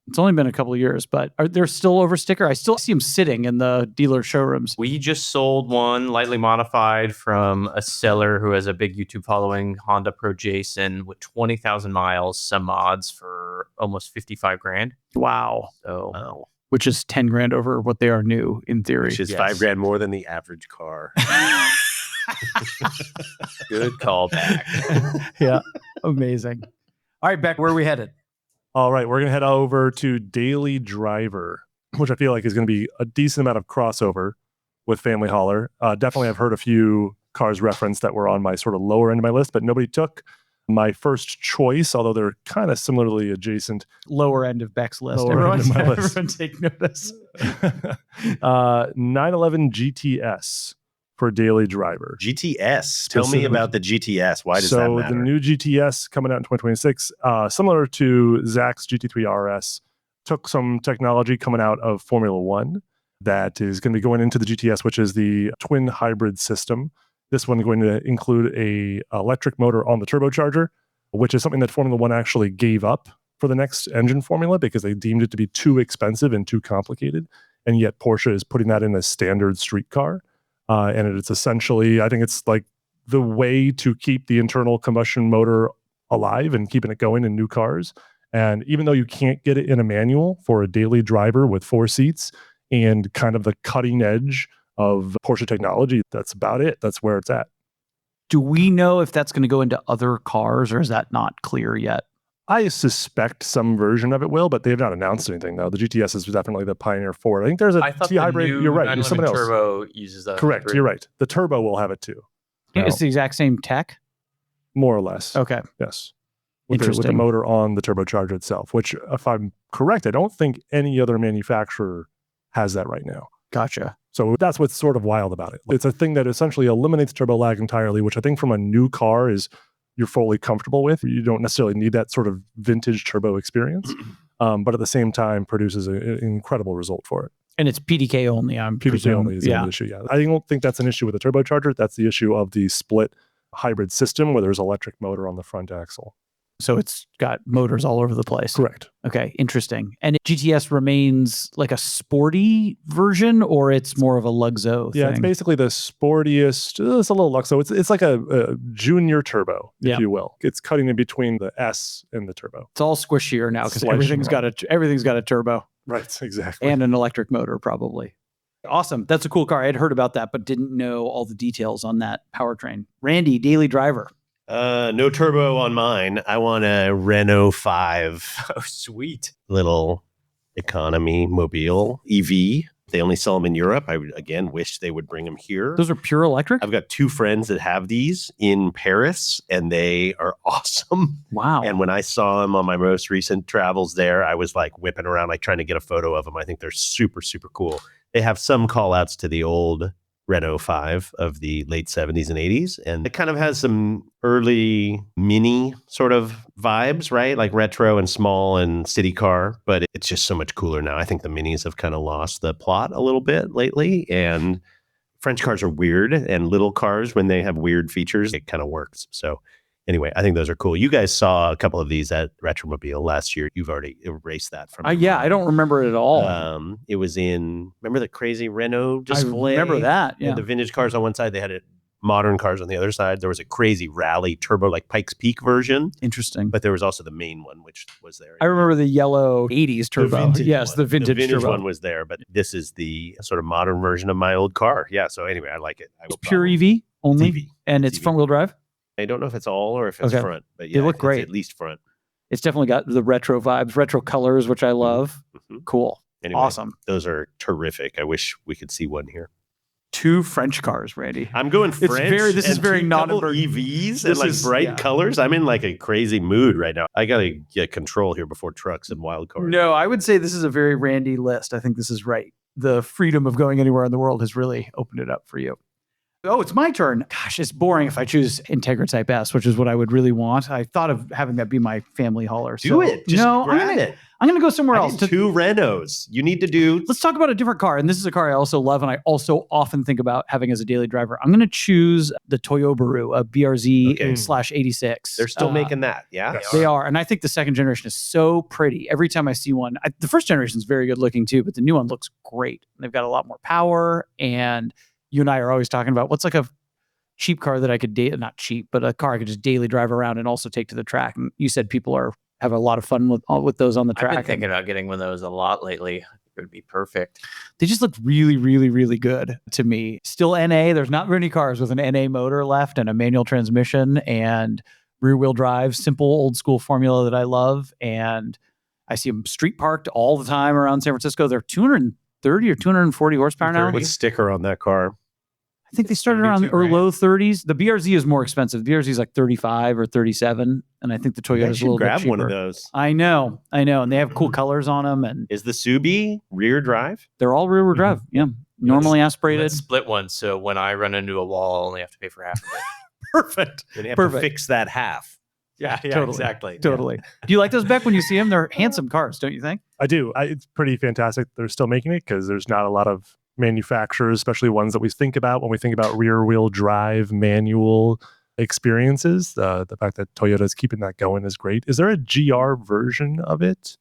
It's only been a couple of years, but are there still over sticker? I still see them sitting in the dealer showrooms. We just sold one lightly modified from a seller who has a big YouTube following, Honda Pro Jason, with 20,000 miles, some mods for almost 55 grand. Wow. So Wow. Which is 10 grand over what they are new in theory. Which is Yes. $5 grand more than the average car. good callback. Yeah. Amazing. All right, Beck, where are we headed? All right, we're going to head over to Daily Driver, which I feel like is going to be a decent amount of crossover with Family Hauler. Definitely, I've heard a few cars referenced that were on my sort of lower end of my list, but nobody took my first choice, although they're kind of similarly adjacent. Lower end of Beck's list. Lower end of my list. Everyone take notice. 911 GTS for Daily Driver. GTS. Tell me Specifically- about the GTS. Why does that So matter? the new GTS coming out in 2026, similar to Zach's GT3 RS, took some technology coming out of Formula One that is going to be going into the GTS, which is the twin hybrid system. This one going to include a electric motor on the turbocharger, which is something that Formula One actually gave up for the next engine formula because they deemed it to be too expensive and too complicated. And yet Porsche is putting that in a standard street car. And it's essentially, I think it's like the way to keep the internal combustion motor alive and keeping it going in new cars. And even though you can't get it in a manual for a daily driver with 4 seats and kind of the cutting edge of Porsche technology, that's about it. That's where it's at. Do we know if that's going to go into other cars or is that not clear yet? I suspect some version of it will, but they have not announced anything though. The GTS is definitely the pioneer for it. I think there's a I thought T hybrid. You're right. You're 911 someone else. Turbo uses the Correct. hybrid. You're right. The turbo will have it too. It's the exact same tech. More or less. Okay. Yes. With the Interesting. motor on the turbocharger itself, which, if I'm correct, I don't think any other manufacturer has that right now. Gotcha. So that's what's sort of wild about it. It's a thing that essentially eliminates turbo lag entirely, which I think from a new car is you're fully comfortable with. You don't necessarily need that sort of vintage turbo experience, but at the same time produces an incredible result for it. And it's PDK only. I'm PDK presuming. only is the only issue. Yeah, I don't think that's an issue with the turbocharger. That's the issue of the split hybrid system where there's electric motor on the front axle. So it's got motors all over the place. Correct. Okay, interesting. And GTS remains like a sporty version, or it's more of a Luxo Yeah, thing? it's basically the sportiest. It's a little Luxo. It's like a junior turbo, if you will. It's cutting in between the S and the turbo. It's all squishier now because Slicing everything's got a turbo Right, exactly. and an electric motor, probably. Awesome. That's a cool car. I had heard about that, but didn't know all the details on that powertrain. Randy, daily driver. No turbo on mine. I want a Renault 5. Oh, sweet. Little economy mobile EV. They only sell them in Europe. I again wish they would bring them here. Those are pure electric? I've got 2 friends that have these in Paris, and they are awesome. Wow. And when I saw them on my most recent travels there, I was like whipping around, like trying to get a photo of them. I think they're super, super cool. They have some call outs to the old Renault 5 of the late 70s and 80s. And it kind of has some early mini sort of vibes, right? Like retro and small and city car, but it's just so much cooler now. I think the minis have kind of lost the plot a little bit lately. And French cars are weird, and little cars, when they have weird features, it kind of works. So anyway, I think those are cool. You guys saw a couple of these at Retromobile last year. You've already erased that from your Yeah, mind. I don't remember it at all. It was in, remember the crazy Renault display? I remember that, They had yeah. the vintage cars on one side, they had modern cars on the other side. There was a crazy rally turbo, like Pikes Peak version, Interesting. but there was also the main one, which was there. I remember the yellow 80s turbo. vintage Yes, one. the vintage turbo. one was there, but this is the sort of modern version of my old car. Yeah, so anyway, I like it. I will Pure probably- EV only? EV. And it's EV. front-wheel drive? I don't know if it's all or if it's Okay. front, but yeah, look it's great. at least front. It's definitely got the retro vibes, retro colors, which I love. Mhm. Cool. Anyway, Awesome. Those are terrific. I wish we could see one here. 2 French cars, Randy. I'm going It's French. this is and very couple non-Berg- EVs and This like is- bright yeah. colors. I'm in like a crazy mood right now. I gotta get control here before trucks and wild cards. No, I would say this is a very Randy list. I think this is right. The freedom of going anywhere in the world has really opened it up for you. Oh, it's my turn. Gosh, it's boring if I choose Integra Type S, which is what I would really want. I thought of having that be my family hauler. Do it. Just grab it. I'm going to go somewhere I else. did 2 Renaults. You need to do. Let's talk about a different car. And this is a car I also love and I also often think about having as a daily driver. I'm going to choose the Toyobaru, a BRZ/86. They're still making that. Yeah. Yes. They are. And I think the second generation is so pretty. Every time I see one, the first generation is very good looking too, but the new one looks great. They've got a lot more power. And you and I are always talking about what's like a cheap car that I could not cheap, but a car I could just daily drive around and also take to the track. And you said people have a lot of fun with those on the track. I've been thinking about getting one of those a lot lately. It would be perfect. They just look really, really, really good to me. Still NA. There's not many cars with an NA motor left and a manual transmission and rear wheel drive, simple old school formula that I love. And I see them street parked all the time around San Francisco. They're 230 or 240 horsepower now. What sticker on that car? I think they started around 32, right? low 30s. The BRZ is more expensive. The BRZ is like 35 or 37. And I think the I Toyota is a should little grab bit cheaper. one of those. I know. And they have cool colors on them. And Is the Subi rear drive? they're all rear wheel drive. Yeah. Normally aspirated. Let's split one. So when I run into a wall, I only have to pay for half of it. Perfect. Then you have Perfect. to fix that half. Yeah, Totally. exactly. Totally. Do you like those, Beck, when you see them? They're handsome cars, don't you think? I do. It's pretty fantastic. They're still making it because there's not a lot of manufacturers, especially ones that we think about when we think about rear wheel drive manual experiences. The fact that Toyota is keeping that going is great. Is there a GR version of it?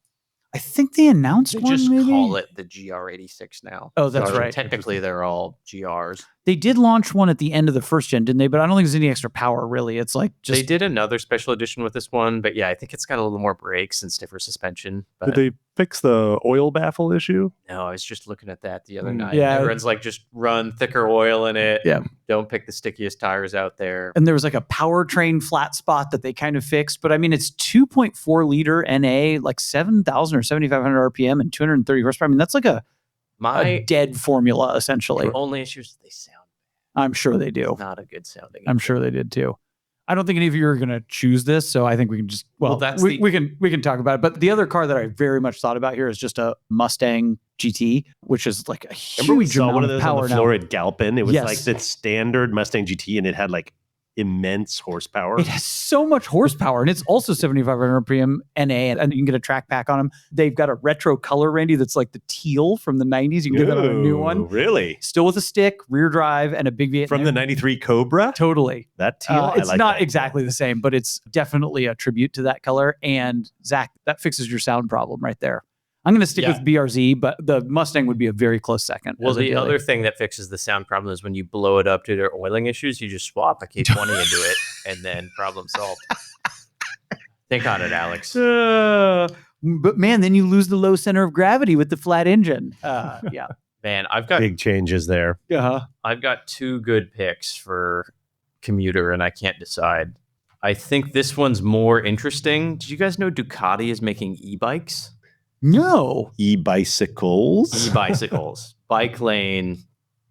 I think they announced They one, just maybe? call it the GR86 now. Oh, that's So right. Technically, they're all GRs. They did launch one at the end of the first gen, didn't they? But I don't think there's any extra power, really. It's like just... They did another special edition with this one, but yeah, I think it's got a little more brakes and stiffer suspension. But Did they fix the oil baffle issue? no, I was just looking at that the other Mm. night. Yeah. Everyone's like, just run thicker oil in it. Yeah. Don't pick the stickiest tires out there. And there was like a powertrain flat spot that they kind of fixed. But I mean, it's 2.4 liter NA, like 7,000 or 7,500 RPM and 230 horsepower. I mean, that's like a My dead formula, essentially. only issue is they sound I'm sure they do. not a good sounding. I'm sure they did too. I don't think any of you are going to choose this, so I think we can just That's we can talk about it. But the other car that I very much thought about here is just a Mustang GT, which is like a Remember we huge saw amount one of of those power on the now. floor at Galpin? It was Yes. like the standard Mustang GT, and it had like immense horsepower. It has so much horsepower, and it's also 7,500 RPM NA, and you can get a track pack on them. They've got a retro color, Randy, that's like the teal from the 90s. You can get that on a new one. Really? Still with a stick, rear drive, and a big V8. From the 93 Cobra? Totally. That teal? It's like not that. exactly the same, but it's definitely a tribute to that color. And Zach, that fixes your sound problem right there. I'm going to stick with BRZ, but the Mustang would be a very close second. Well, the other thing that fixes the sound problem is when you blow it up due to oiling issues, you just swap a K20 into it, and then problem solved. Think on it, Alex. But man, then you lose the low center of gravity with the flat engine. Yeah. Man, I've got big changes there. I've got 2 good picks for commuter, and I can't decide. I think this one's more interesting. Did you guys know Ducati is making e-bikes? No. E-bicycles? E-bicycles. Bike lane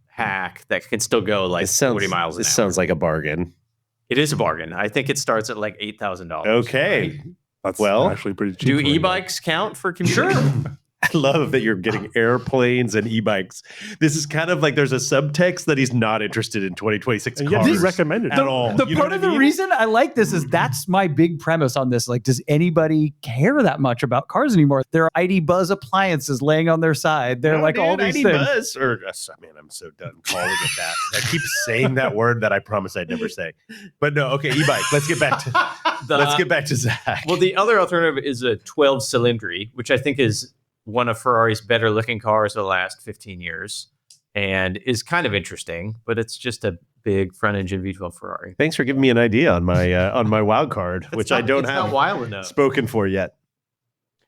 hack that can still go like 40 miles an hour. This sounds like a bargain. It is a bargain. I think it starts at like $8,000. Okay. Right? That's well, actually pretty cheap. Do e-bikes count for commuter? Sure. I love that you're getting airplanes and e-bikes. This is kind of like there's a subtext that he's not interested in 2026 And cars yet he recommended it at all. The You know part what of I the mean? reason I like this is that's my big premise on this. Like, does anybody care that much about cars anymore? There are ID.Buzz appliances laying on their side. They're like all these things. ID.Buzz, or man, I'm so done calling it that. I keep saying that word that I promise I'd never say. But no, okay, e-bike. Let's get back to Zach. Well, the other alternative is a 12-cylindry, which I think is one of Ferrari's better looking cars of the last 15 years and is kind of interesting, but it's just a big front engine V12 Ferrari. Thanks for giving me an idea on my wild card, which I don't have not wild enough. spoken for yet.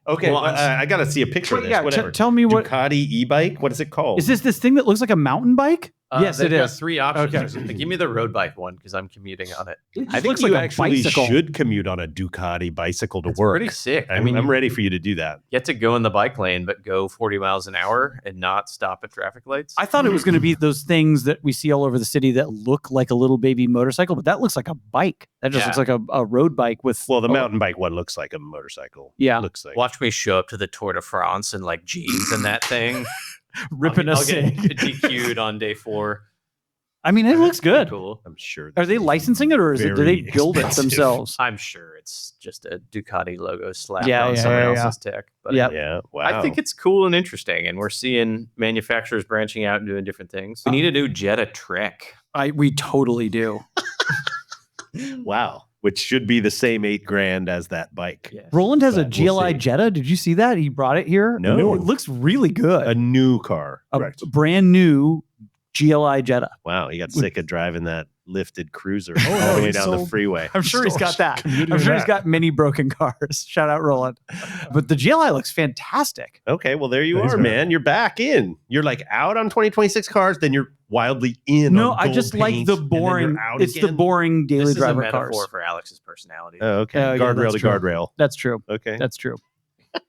Okay, Well, I got to see a picture of this. Whatever. Tell me what Ducati e-bike. What is it called? is this thing that looks like a mountain bike? Yes, they've it got is. 3 options. Okay. Give me the road bike one because I'm commuting on it. I think looks you like a actually bicycle. should commute on a Ducati bicycle to It's work. pretty sick. I mean, I'm ready for you to do that. Get to go in the bike lane, but go 40 miles an hour and not stop at traffic lights. I thought it was going to be those things that we see all over the city that look like a little baby motorcycle, but that looks like a bike. That just looks like a road bike with. Well, the mountain bike one looks like a motorcycle. Yeah. Looks like. Watch me show up to the Tour de France in like jeans and that thing. ripping I'll us get in. DQ'd on day 4. I mean, it looks good. Cool. I'm sure. Are they licensing it, or is it? Do they very build it expensive. themselves? I'm sure it's just a Ducati logo slapped Yeah, on yeah, someone yeah, else's tech. But Yep. Yeah. Wow. I think it's cool and interesting, and we're seeing manufacturers branching out and doing different things. We need a new Jetta Trek. We totally do. wow. Which should be the same $8,000 as that bike. Yes. Roland has a But we'll GLI see. Jetta. Did you see that? He brought it here. No. It looks really good. A new car. A Correct. brand new GLI Jetta. Wow. He got sick of driving that lifted cruiser no, all the way he's down the so- freeway. I'm sure he's got that. commuting I'm sure in he's that. got many broken cars. Shout out Roland. But the GLI looks fantastic. Okay. Well, there you Thanks, are, man. man. You're back in. You're like out on 2026 cars, then you're wildly in. No, on I gold just like paint, the and then you're boring. out It's the again. boring daily This is a driver metaphor cars. for Alex's personality. Oh, okay. Yeah, Guardrail that's to true. guardrail. That's true. Okay. That's true.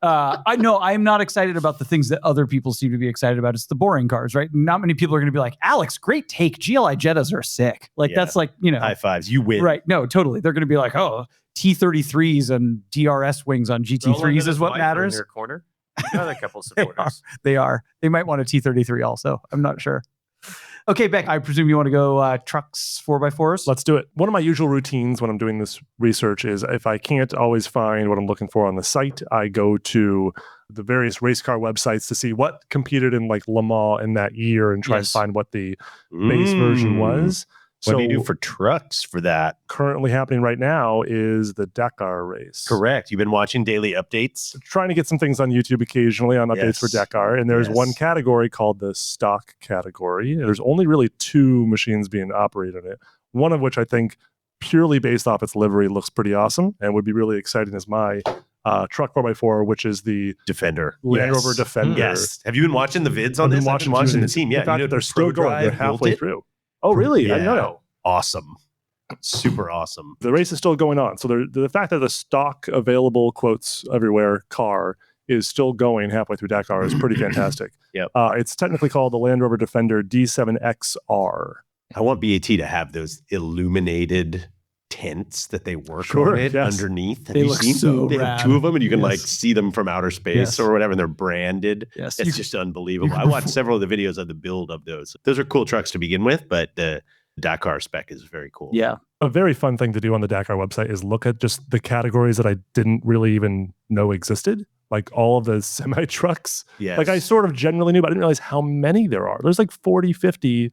I know I'm not excited about the things that other people seem to be excited about. It's the boring cars, right? Not many people are going to be like, Alex, great take. GLI Jettas are sick. Like Yeah. that's like, High fives. You win. right. No, totally. They're going to be like, oh, T33s and DRS wings on GT3s is what matters. In your corner. Another couple supporters. They are. They might want a T33 also. I'm not sure. Okay, Beck, I presume you want to go trucks 4x4s? Let's do it. One of my usual routines when I'm doing this research is if I can't always find what I'm looking for on the site, I go to the various race car websites to see what competed in like Le Mans in that year and try and Yes. find what the base version was. What do you do for trucks for that? Currently happening right now is the Dakar race. Correct. You've been watching daily updates. Trying to get some things on YouTube occasionally on updates for Yes. Dakar. And there's one Yes. category called the stock category. There's only really 2 machines being operated in it. One of which I think purely based off its livery looks pretty awesome and would be really exciting is my truck 4x4, which is the Defender. Land Yes. Rover Defender. Yes. Have you been watching the vids on I've this? been I've been watching the it. team. In Yeah. fact, you know, they're still going. They're ProDrive built halfway it. through. Oh, really? I didn't know that. Awesome. Super awesome. The race is still going on. So the fact that the stock available quotes everywhere car is still going halfway through Dakar is pretty fantastic. Yep. It's technically called the Land Rover Defender D7XR. I want BAT to have those illuminated tents that they work Sure, on it yes. underneath. Have They you look seen so them? They rad. have 2 of them and you can like Yes. see them from outer space Yes. or whatever and they're branded. Yes. It's just unbelievable. I watched several of the videos of the build of those. Those are cool trucks to begin with, but the Dakar spec is very cool. Yeah. A very fun thing to do on the Dakar website is look at just the categories that I didn't really even know existed. Like all of the semi trucks. Yes. Like I sort of generally knew, but I didn't realize how many there are. There's like 40, 50,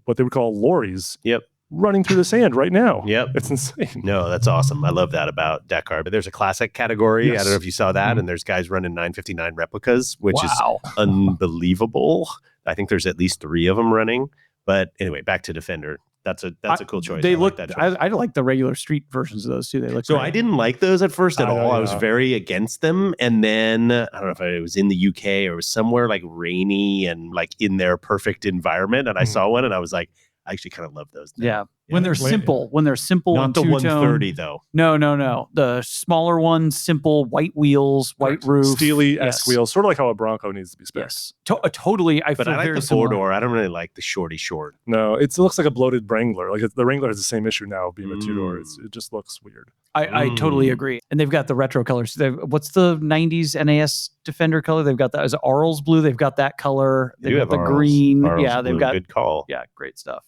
what they would call lorries. Yep. Running through the sand right now. Yep. It's insane. No, that's awesome. I love that about Dakar. But there's a classic category. Yes. I don't know if you saw that. Mhm. And there's guys running 959 replicas, which Wow. is unbelievable. I think there's at least 3 of them running. But anyway, back to Defender. That's a cool choice. They I like look. that choice. I like the regular street versions of those too. They look. So great. I didn't like those at first at I know, all. I was yeah. very against them. And then I don't know if it was in the UK or it was somewhere like rainy and like in their perfect environment. And I Mhm. saw one and I was like, I actually kind of love those. Now. Yeah. When they're Wait. simple. When they're simple. Not and the two-tone. 130 though. No. The smaller ones, simple, white wheels, white roof, Steely Yes. S wheels, sort of like how a Bronco needs to be spec. Yes. Totally. I But feel I like very the similar. 4-door. I don't really like the shorty short. No, it looks like a bloated Wrangler. Like the Wrangler has the same issue now of being a 2-door. It just looks weird. I totally agree. And they've got the retro colors. What's the 90s NAS Defender color? They've got that as Arles blue. They've got that color. They They've do got have the Arles- green. Arles Yeah, they've blue. got. Good call. Yeah, great stuff.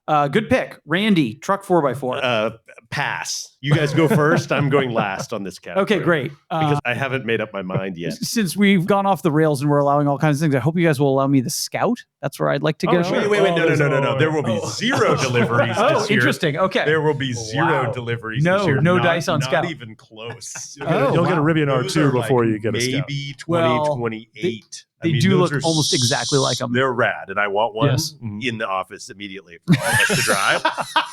Good pick. Randy, truck 4x4. Pass. You guys go first. I'm going last on this category. Okay, great. Because I haven't made up my mind yet. Since we've gone off the rails and we're allowing all kinds of things, I hope you guys will allow me the Scout. That's where I'd like to go. sure. Wait. No. There will be Oh. zero deliveries Oh, this year. interesting. Okay. There will be zero Wow. deliveries No- this year. no Not- dice on not Scout. even close. You'll get a Rivian Those R2 are before like you get a Scout. maybe Well, 2028. they do those look are almost exactly like 'em. They're rad, and I want one Yes. in the office immediately for all of us to drive.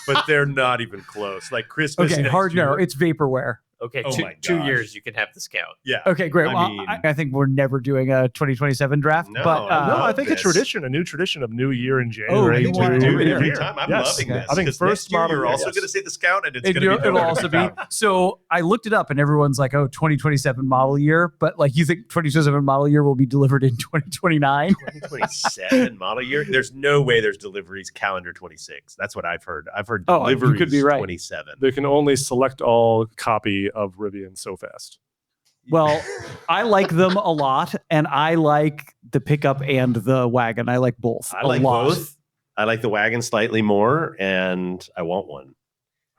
But they're not even close. Like Christmas. Okay, next hard year. no. It's vaporware. Okay, Oh two, my 2 gosh. years you can have the Scout. Yeah. Okay, great. I Well, mean- I think we're never doing a 2027 draft. No, but I No, love I think this. a new tradition of New Year in Oh, January. you want We do it Every every year. time. I'm Yes. loving this. I think 'cause first next year model, you're also yes. going to say the Scout, and it's And going to be it'll also be. So I looked it up, and everyone's like, "Oh, 2027 model year," but like, you think 2027 model year will be delivered in 2029? 2027 model year. There's no way there's deliveries calendar 26. That's what I've heard. I've heard Oh, you deliveries could be right. 27. They can only select all copy of Rivian so fast. Well, I like them a lot, and I like the pickup and the wagon. I like both. I like a lot. both. I like the wagon slightly more, and I want one.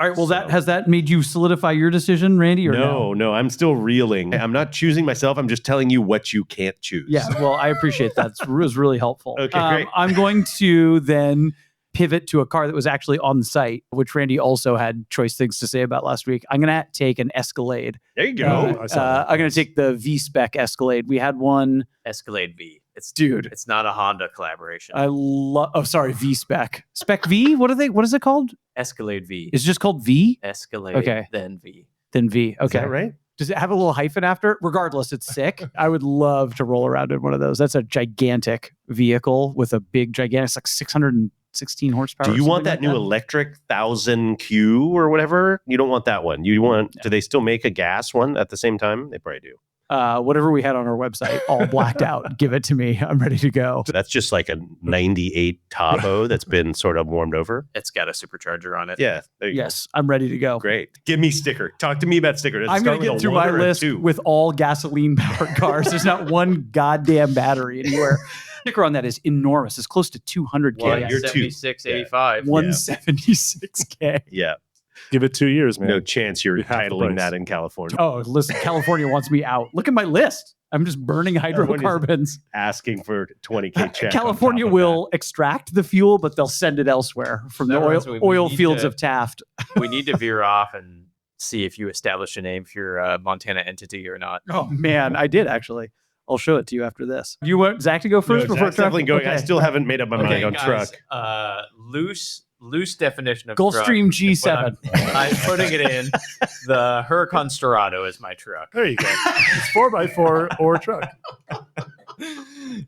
All right. Well, So- that has that made you solidify your decision, Randy? Or No, I'm still reeling. I'm not choosing myself. I'm just telling you what you can't choose. Yeah. Well, I appreciate that. It was really helpful. Okay, great. I'm going to then pivot to a car that was actually on the site, which Randy also had choice things to say about last week. I'm going to take an Escalade. There you go. I saw that. I'm going to take the V-Spec Escalade. We had one. Escalade-V. It's Dude, It's not a Honda collaboration. I love. Oh, sorry, V-Spec. Spec V? What is it called? Escalade-V. It's just called V? Escalade, Okay. then V. Then V. Is Okay. that right? Does it have a little hyphen after it? Regardless, it's sick. I would love to roll around in one of those. That's a gigantic vehicle with a big, gigantic, it's like 616 horsepower. Do or you want something that like new electric 1000Q or whatever? You don't want that one. You want, do they still make a gas one at the same time? They probably do. Whatever we had on our website, all blacked out. Give it to me. I'm ready to go. So that's just like a 98 Tahoe that's been sort of warmed over. It's got a supercharger on it. Yeah. There you Yes, I'm ready to go. go. Great. Give me sticker. Talk to me about sticker. Does it I'm start going to with get a through my one or a list two? with all gasoline powered cars. There's not one goddamn battery anywhere. Sticker on that is enormous. It's close to 200K. Well, you're two. 176.85. 176K. Yeah. Give it 2 years, man. No chance you're Be half the titling price. that in California. Oh, listen, California wants me out. Look at my list. I'm just burning hydrocarbons. Asking for 20K check. on California top of will extract the fuel, but they'll send it elsewhere from the That reminds me, we oil need fields to- of Taft. We need to veer off and see if you establish a name for your Montana entity or not. Oh man, I did actually. I'll show it to you after this. You want Zach to go that. first No, before Zach's definitely going. I Okay. still haven't made up my mind on truck. Loose definition of truck. Gulfstream G7. I'm putting it in. The Huracán Sterrato is my truck. There you go. It's 4x4 or truck.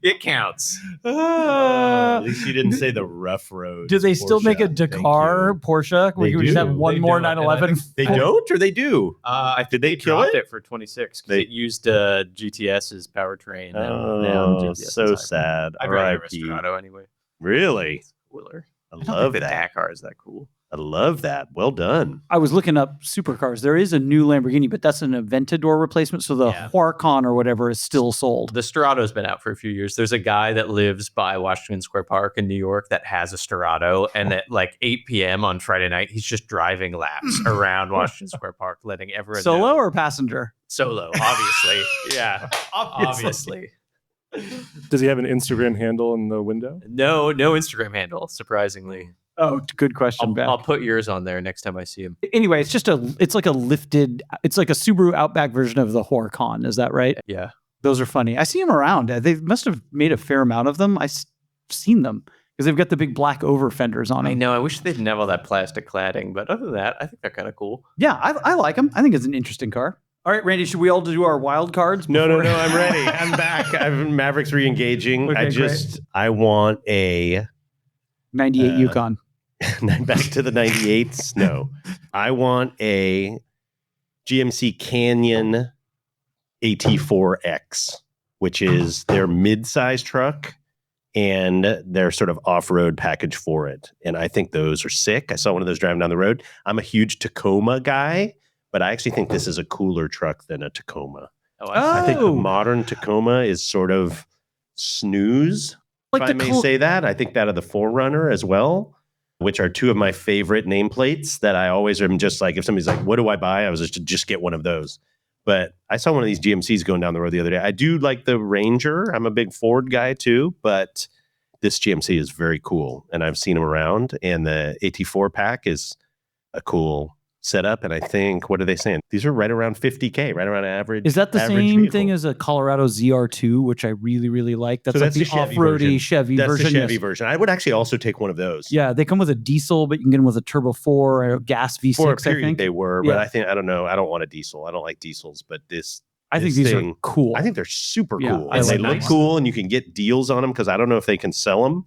It counts. At least you didn't say the rough road. Do they still make a Dakar Porsche? Where They you would just have do. one They more do, and I 911? They don't, or they do? I think Did they kill dropped it? it for 26 because They- it used GTS's powertrain. and now Oh, GTS is so hybrid. sad. I'd rather have a R.I.P. Sterrato anyway. Really? Spoiler. I I don't love think the that. Dakar is that cool. I love that. Well done. I was looking up supercars. There is a new Lamborghini, but that's an Aventador replacement. So the Huracán or whatever is still sold. The Sterrato's been out for a few years. There's a guy that lives by Washington Square Park in New York that has a Sterrato. And at like 8 p.m. on Friday night, he's just driving laps around Washington Square Park, letting everyone Solo know. or passenger? Solo, obviously. Yeah, obviously. Does he have an Instagram handle in the window? No Instagram handle, surprisingly. Oh, good question, Ben. I'll put yours on there next time I see him. Anyway, it's like a Subaru Outback version of the Huracan. Is that right? Yeah. Those are funny. I see them around. They must have made a fair amount of them. I've seen them because they've got the big black over fenders on them. I know. I wish they didn't have all that plastic cladding, but other than that, I think they're kind of cool. Yeah, I like them. I think it's an interesting car. All right, Randy, should we all do our wild cards? No, I'm ready. I'm back. Maverick's re-engaging. Okay, I want a 98 Yukon. Back to the 98s. No, I want a GMC Canyon AT4X, which is their mid-size truck and their sort of off-road package for it. And I think those are sick. I saw one of those driving down the road. I'm a huge Tacoma guy, but I actually think this is a cooler truck than a Tacoma. I think a modern Tacoma is sort of snooze, if I may say that. I think that of the 4Runner as well, which are two of my favorite nameplates that I always am just like, if somebody's like, what do I buy? I was just get one of those. But I saw one of these GMCs going down the road the other day. I do like the Ranger. I'm a big Ford guy too, but this GMC is very cool. And I've seen them around. And the AT4 pack is a cool setup. And I think, what are they saying? These are right around 50K, right around average. Is that the same vehicle thing as a Colorado ZR2, which I really, really like? That's So like that's the the Chevy off-roady version. Chevy That's version. the Chevy yes. version. I would actually also take one of those. Yeah, they come with a diesel, but you can get them with a turbo 4 or a gas V6, For a period I think. they were, but Yeah. I don't know. I don't want a diesel. I don't like diesels, but I think these are cool. I think they're super Yeah, cool. I And they like look them. cool, and you can get deals on them because I don't know if they can sell them.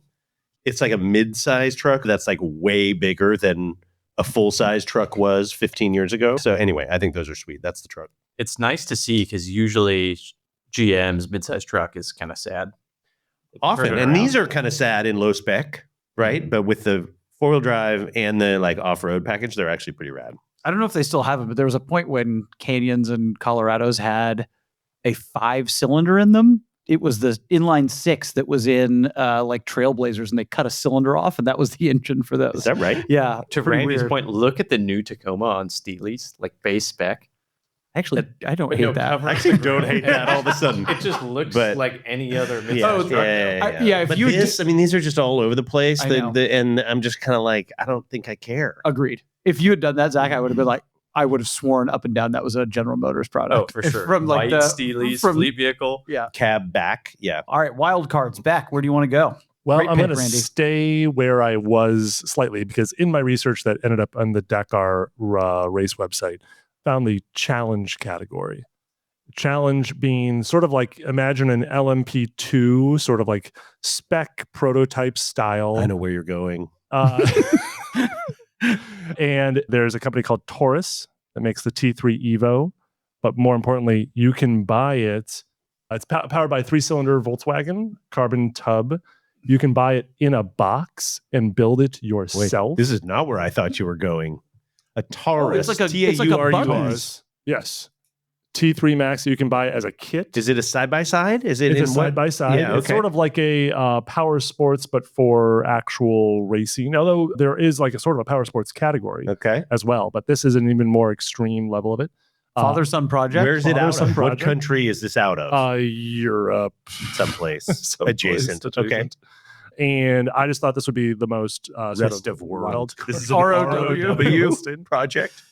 It's like a mid-size truck that's like way bigger than a full-size truck was 15 years ago. So anyway, I think those are sweet. That's the truck. It's nice to see because usually GM's midsize truck is kind of sad. Often. And these are kind of sad in low spec, right? But with the four-wheel drive and the like off-road package, they're actually pretty rad. I don't know if they still have it, but there was a point when Canyons and Colorados had a 5-cylinder in them. It was the inline 6 that was in like Trailblazers, and they cut a cylinder off, and that was the engine for those. Is that right? Yeah. To pretty Randy's weird. point, look at the new Tacoma on Steely's, like base spec. Actually, I don't hate that. I actually don't hate that all of a sudden. It just looks But- like any other midsize Yeah, truck. yeah. if But you this, I mean, these are just all over the place. I know. And I'm just kind of like, I don't think I care. Agreed. If you had done that, Zach, I would have been like, I would have sworn up and down that was a General Motors product. Oh, for If sure. From like White the Steely's from- fleet vehicle. Yeah. Cab back. Yeah. All right, wild cards. Beck, where do you want to go? Well, Great I'm pick, going to Randy. stay where I was slightly because in my research that ended up on the Dakar race website, found the challenge category. Challenge being sort of like, imagine an LMP2, sort of like spec prototype style. I know where you're going. And there's a company called Taurus that makes the T3 Evo. But more importantly, you can buy it. It's powered by a 3-cylinder Volkswagen carbon tub. You can buy it in a box and build it yourself. This is not where I thought you were going. A Taurus. it's like a Taurus. Buzz. Yes. T3 Max you can buy as a kit. Is it a side-by-side? Is it It's in a side by side. Yeah, It's okay. sort of like a power sports, but for actual racing. Although there is like a sort of a power sports category Okay. as well, but this is an even more extreme level of it. Father-son project. Where's it Father out Son of? What Project. country is this out of? Europe, Someplace. someplace Adjacent. Okay. And I just thought this would be the most sort Rest of world. wild This is an ROW. project.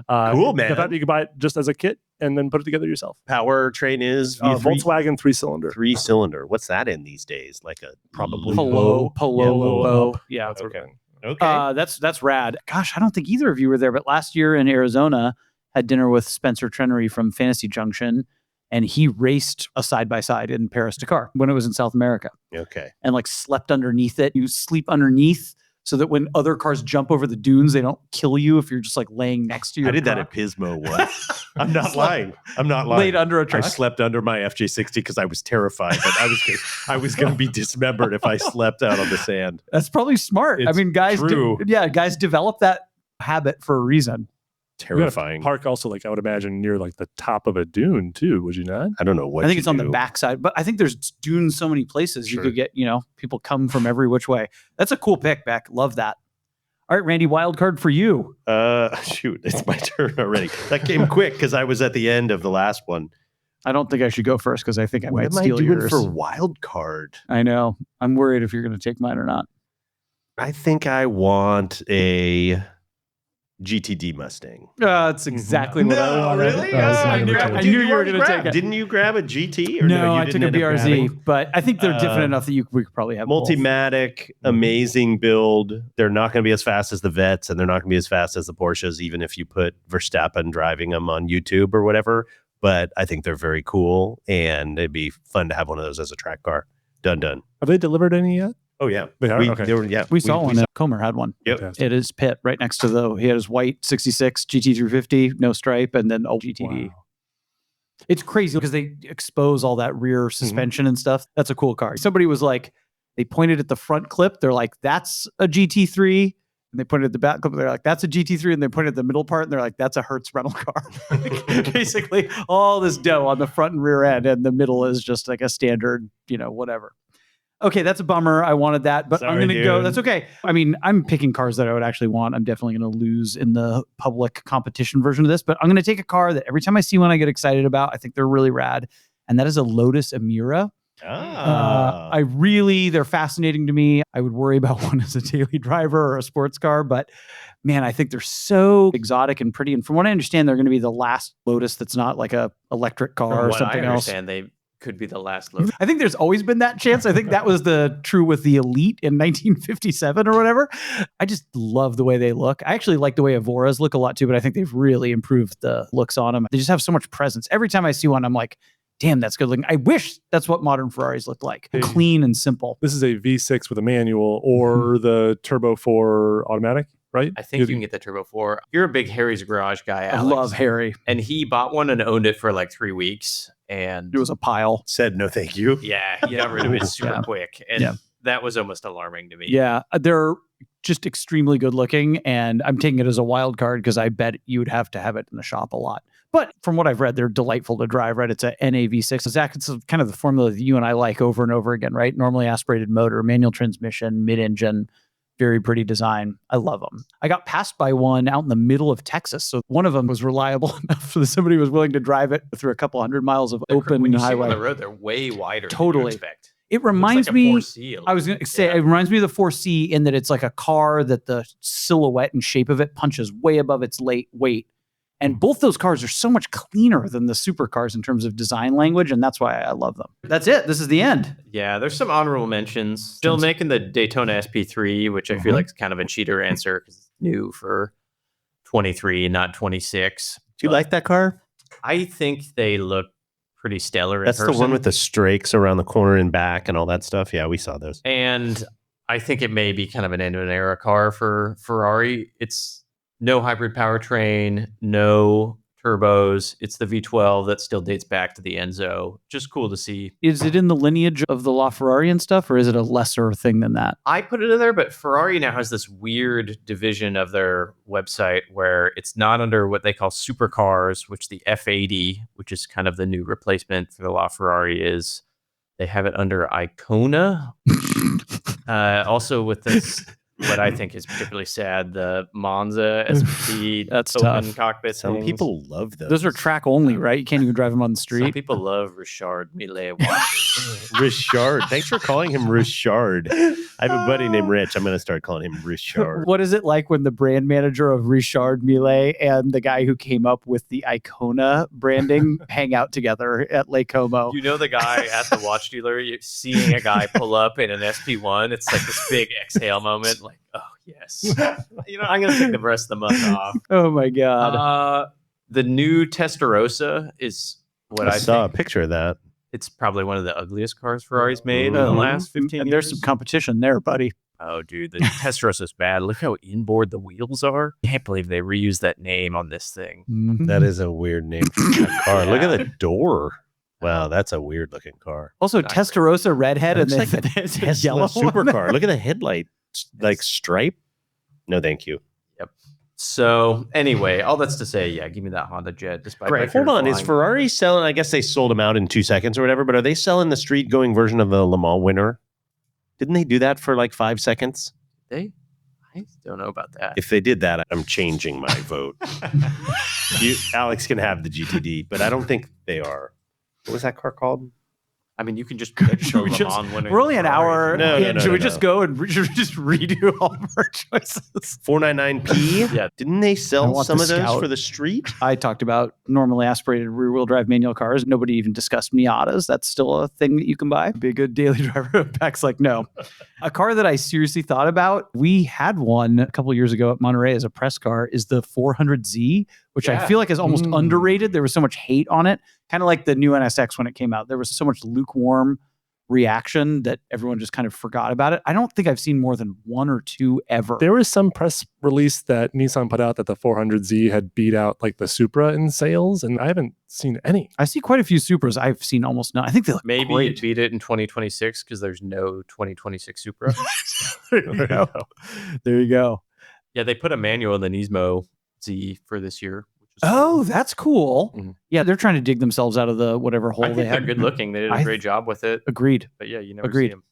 Uh, Cool, man. The fact that you can buy it just as a kit and then put it together yourself. Powertrain is Volkswagen 3-cylinder. 3-cylinder. What's that in these days? Like a probably Polo. Yellow. Yeah. That sort of thing. Okay. That's rad. Gosh, I don't think either of you were there, but last year in Arizona, had dinner with Spencer Trenery from Fantasy Junction, and he raced a side-by-side in Paris Dakar when it was in South America, Okay. and like slept underneath it. You sleep underneath so that when other cars jump over the dunes, they don't kill you if you're just like laying next to your I did that truck. at Pismo once. I'm not lying. I'm not lying. Laid under a I truck. slept under my FJ60 because I was terrified that I was going to be dismembered if I slept out on the sand. That's probably smart. I It's mean, guys, true. guys develop that habit for a reason. You gotta Terrifying. park also, like I would imagine, near like the top of a dune too. Would you not? I don't know what I think you it's on do. the backside, but I think there's dunes so many places you Sure. could get, people come from every which way. That's a cool pick, Beck. Love that. All right, Randy, wild card for you. Shoot, it's my turn already. That came quick because I was at the end of the last one. I don't think I should go first because I think I What might am I steal doing yours. for wild card? I know. I'm worried if you're going to take mine or not. I think I want a GTD Mustang. That's exactly what I wanted. really? I knew you were going to take it. Didn't you grab a GT? Or No, you I took a didn't end up BRZ, grabbing? but I think they're different enough that we could probably have both. Multimatic, amazing build. They're not going to be as fast as the Vets, and they're not going to be as fast as the Porsches, even if you put Verstappen driving them on YouTube or whatever. But I think they're very cool, and it'd be fun to have one of those as a track car. Done. Have they delivered any yet? Oh yeah, They are? Okay. We saw one. Comer had one. Yep. Fantastic. It is pit right next to he had his white 66 GT350, no stripe, and then GTD. Wow. It's crazy because they expose all that rear suspension and stuff. That's a cool car. Somebody was like, they pointed at the front clip. They're like, that's a GT3. And they pointed at the back clip. They're like, that's a GT3. And they pointed at the middle part. And they're like, that's a Hertz rental car. Basically, all this dough on the front and rear end. And the middle is just like a standard, whatever. Okay, that's a bummer. I wanted that, but I'm Sorry, going to go. dude. That's okay. I mean, I'm picking cars that I would actually want. I'm definitely going to lose in the public competition version of this, but I'm going to take a car that every time I see one, I get excited about. I think they're really rad. And that is a Lotus Emira. They're fascinating to me. I would worry about one as a daily driver or a sports car, but man, I think they're so exotic and pretty. And from what I understand, they're going to be the last Lotus that's not like a electric car From or what something I else. understand, they could be the last Lotus. I think there's always been that chance. I think that was true with the Elite in 1957 or whatever. I just love the way they look. I actually like the way Evoras look a lot too, but I think they've really improved the looks on them. They just have so much presence. Every time I see one, I'm like, damn, that's good looking. I wish that's what modern Ferraris look like. Clean and simple. This is a V6 with a manual or the Turbo 4 automatic, right? I think you can get the Turbo 4. You're a big Harry's Garage guy, Alex. I love Harry. And he bought one and owned it for like 3 weeks. And It was a pile. Said no, thank you. yeah, he got rid of it super Yeah. quick. And Yeah. that was almost alarming to me. Yeah, they're just extremely good looking, and I'm taking it as a wild card because I bet you would have to have it in the shop a lot. But from what I've read, they're delightful to drive, right? It's a NAV6. Zach, it's kind of the formula that you and I like over and over again, right? Normally aspirated motor, manual transmission, mid-engine, very pretty design. I love them. I got passed by one out in the middle of Texas. So one of them was reliable enough that somebody was willing to drive it through a couple hundred miles of open when you see them highway. on the road, they're way wider Totally. than you expect. It reminds Looks like a me, 4C a little I was going bit. to say, Yeah. it reminds me of the 4C in that it's like a car that the silhouette and shape of it punches way above its weight. And both those cars are so much cleaner than the supercars in terms of design language, and that's why I love them. That's it. This is the end. Yeah, there's some honorable mentions. Still making the Daytona SP3, which I feel like is kind of a cheater answer because it's new for 23, not 26. Do you like that car? I think they look pretty stellar in That's the person. one with the strakes around the corner and back and all that stuff. Yeah, we saw those. And I think it may be kind of an end of an era car for Ferrari. It's no hybrid powertrain, no turbos. It's the V12 that still dates back to the Enzo. Just cool to see. Is it in the lineage of the LaFerrari and stuff, or is it a lesser thing than that? I put it in there, but Ferrari now has this weird division of their website where it's not under what they call supercars, which the F80, which is kind of the new replacement for the LaFerrari is. They have it under Icona. Also with this, what I think is particularly sad, the Monza SP That's open tough. cockpit. Some things. people love those. Those are track only, right? You can't even drive them on the Some street. people love Richard Millet watches. Richard. Thanks for calling him Richard. I have a buddy named Rich. I'm going to start calling him Richard. What is it like when the brand manager of Richard Millet and the guy who came up with the Icona branding hang out together at Lake Como? You know the guy at the watch dealer, you're seeing a guy pull up in an SP1. It's like this big exhale moment. Like, oh, yes. I'm going to take the rest of the month off. Oh, my God. The new Testarossa is what I saw a think. picture of that. It's probably one of the ugliest cars Ferrari's made in Mhm. the last 15 and years. there's some competition there, buddy. Oh, dude, the Testarossa is bad. Look how inboard the wheels are. Can't believe they reused that name on this thing. That is a weird name for that car. Look Yeah. at the door. Wow, that's a weird looking car. Also, Not Testarossa redhead and Looks then like a there's a Tesla yellow supercar. Look at the headlight, like stripe. No, thank you. So anyway, all that's to say, yeah, give me that Honda Jet. Despite my Great. fear Hold of on. Is flying. Ferrari selling? I guess they sold them out in 2 seconds or whatever, but are they selling the street going version of the Le Mans winner? Didn't they do that for like 5 seconds? I don't know about that. If they did that, I'm changing my vote. Alex can have the GTD, but I don't think they are. What was that car called? I mean, you can just pick the Should we Le just- Mans winner. We're only an hour. No, in. no, Should we no. just go and should we just redo all of our choices? 499P? Yeah. Didn't they I sell want some the of those Scout. for the street? I talked about normally aspirated rear-wheel drive manual cars. Nobody even discussed Miatas. That's still a thing that you can buy. Be a good daily driver. Beck's like, no. A car that I seriously thought about, we had one a couple of years ago at Monterey as a press car, is the 400Z, which I Yeah. feel like is almost Mm. underrated. There was so much hate on it, kind of like the new NSX when it came out. There was so much lukewarm reaction that everyone just kind of forgot about it. I don't think I've seen more than one or two ever. There was some press release that Nissan put out that the 400Z had beat out like the Supra in sales, and I haven't seen any. I see quite a few Supras. I've seen almost none. I think they look Maybe great. it beat it in 2026 because there's no 2026 Supra. There you go. There you go. Yeah, they put a manual in the Nismo Z for this year. Which is Oh, cool. that's cool. Mhm. Yeah, they're trying to dig themselves out of the whatever hole I they think they're had. good looking. They did a I- great job with it. Agreed. But yeah, you never Agreed. see them.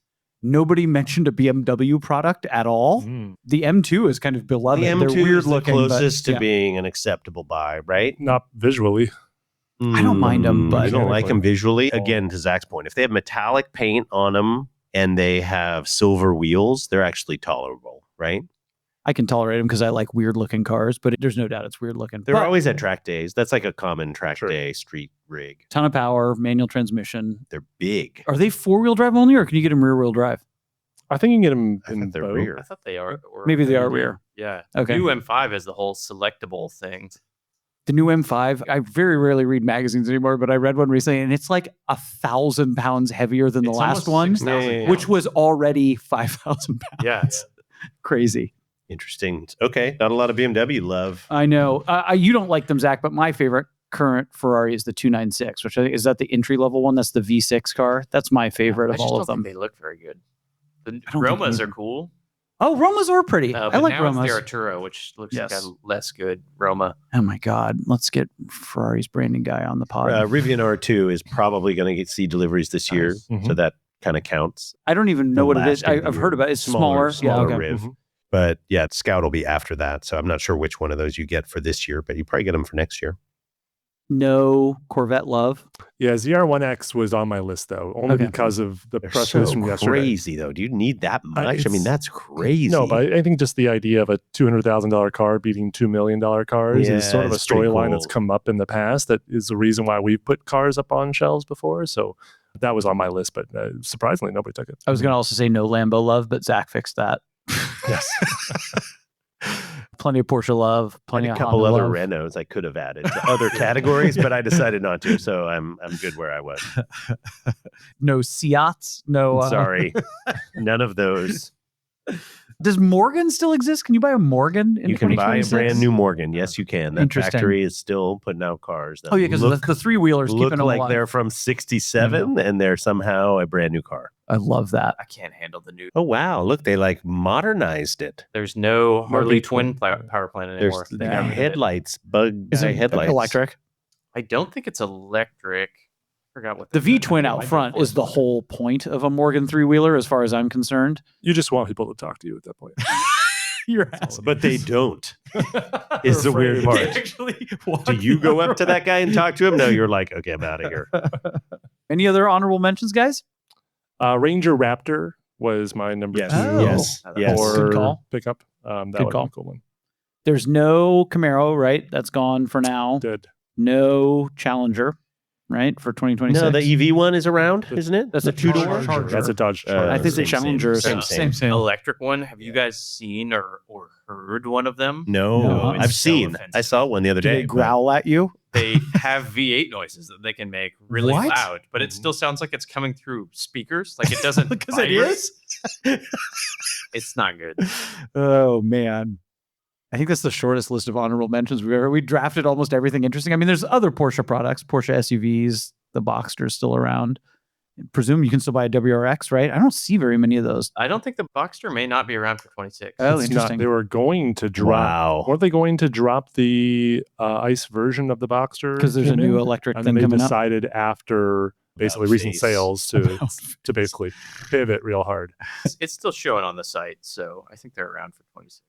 Nobody mentioned a BMW product at all. Mm. The M2 is kind of beloved. The They're M2 weird is the looking, closest but to being an acceptable buy, right? Not visually. I don't mind 'em, but- you don't like them visually. Oh. Again, to Zach's point, if they have metallic paint on them and they have silver wheels, they're actually tolerable, right? I can tolerate them because I like weird looking cars, but there's no doubt it's weird looking. They're But always at track days. That's like a common track Sure. day street rig. ton of power, manual transmission. They're big. Are they 4-wheel drive only, or can you get them rear-wheel drive? I think you can get them I in thought they're both. rear. I thought they are. Or Maybe they are rear. Yeah. Okay. New M5 is the whole selectable thing. The new M5, I very rarely read magazines anymore, but I read one recently, and it's like 1,000 pounds heavier than the It's last almost one, 6,000 Yeah. which was already 5,000 pounds. Yeah. Crazy. Interesting. Okay. Not a lot of BMW love. I know. You don't like them, Zach, but my favorite current Ferrari is the 296, which I think is that the entry level one. That's the V6 car. That's my favorite I of just all don't of them. think they look very good. The I don't think Romas they are do. cool. Oh, Romas are pretty. I But like now Romas. it's the Arturo, which looks like Yes. a less good Roma. Oh my God. Let's get Ferrari's branding guy on the pod. Rivian R2 is probably going to see deliveries this year. Nice. So that kind of counts. I don't even know the what it is. last of the I've heard about it. It's smaller smaller. Yeah, okay. Riv. Mhm. But yeah, Scout will be after that. So I'm not sure which one of those you get for this year, but you probably get them for next year. No Corvette love. Yeah, ZR1X was on my list though, only Okay. because of the They're press so release from yesterday. crazy though. Do you need that much? I mean, it's- that's crazy. No, but I think just the idea of a $200,000 car beating $2 million cars Yeah, is sort of a it's pretty storyline that's cool. come up in the past. That is the reason why we've put cars up on shelves before. So that was on my list, but surprisingly, nobody took it. I was going to also say no Lambo love, but Zach fixed that. Yes. Plenty of Porsche love. I Plenty had a of couple Honda other love. Renaults I could have added to other categories, but I decided not to. So I'm good where I was. No Seats. No. Sorry, none of those. Does Morgan still exist? Can you buy a Morgan in You can buy a 2026? brand new Morgan. Yes, you can. That Interesting. factory is still putting out cars. That Oh yeah, because look, the three wheelers look keeping them like alive. they're from '67 and they're somehow a brand new car. I love that. I can't handle the new. Oh wow! Look, they like modernized it. There's no Harley twin V12. power plant There's anymore. the They got rid of it. headlights, bug Is guy it headlights. electric? I don't think it's electric. Forgot what The they V said. twin Might out be front full is the electric. whole point of a Morgan three wheeler, as far as I'm concerned. You just want people to talk to you at that point. You're But they don't. Is the weird They part. actually walk Do you the go other up to that guy and talk to him? No, you're like, okay, I'm out of here. Any other honorable mentions, guys? Ranger Raptor was my number Yes, two. Oh. yes, yes. Or Good call. pickup. That Good would call. be a cool one. There's no Camaro, right? That's gone for now. Dead. No Challenger, right? For 2026. No, the EV one is around, The- isn't it? That's the a two-door. Charger. That's a Dodge Charger. I think the Same, Challenger is same. same. electric one. Have you guys seen or heard one of them? No, No, it's I've so seen. offensive. I saw one the other Do day. they growl at you? They have V8 noises that they can make really What? loud, but it still sounds like it's coming through speakers. Like it doesn't. Because it vibrate. is. It's not good. Oh, man. I think that's the shortest list of honorable mentions we've ever. We drafted almost everything interesting. I mean, there's other Porsche products, Porsche SUVs, the Boxster's still around. I presume you can still buy a WRX, right? I don't see very many of those. I don't think the Boxster may not be around for 26. Oh, It's interesting. They were going to drop. Wow. Weren't they going to drop the ICE version of the Boxster? Because there's a new electric and thing then they coming up. decided after basically About recent face. sales to basically pivot real hard. It's still showing on the site, so I think they're around for 26.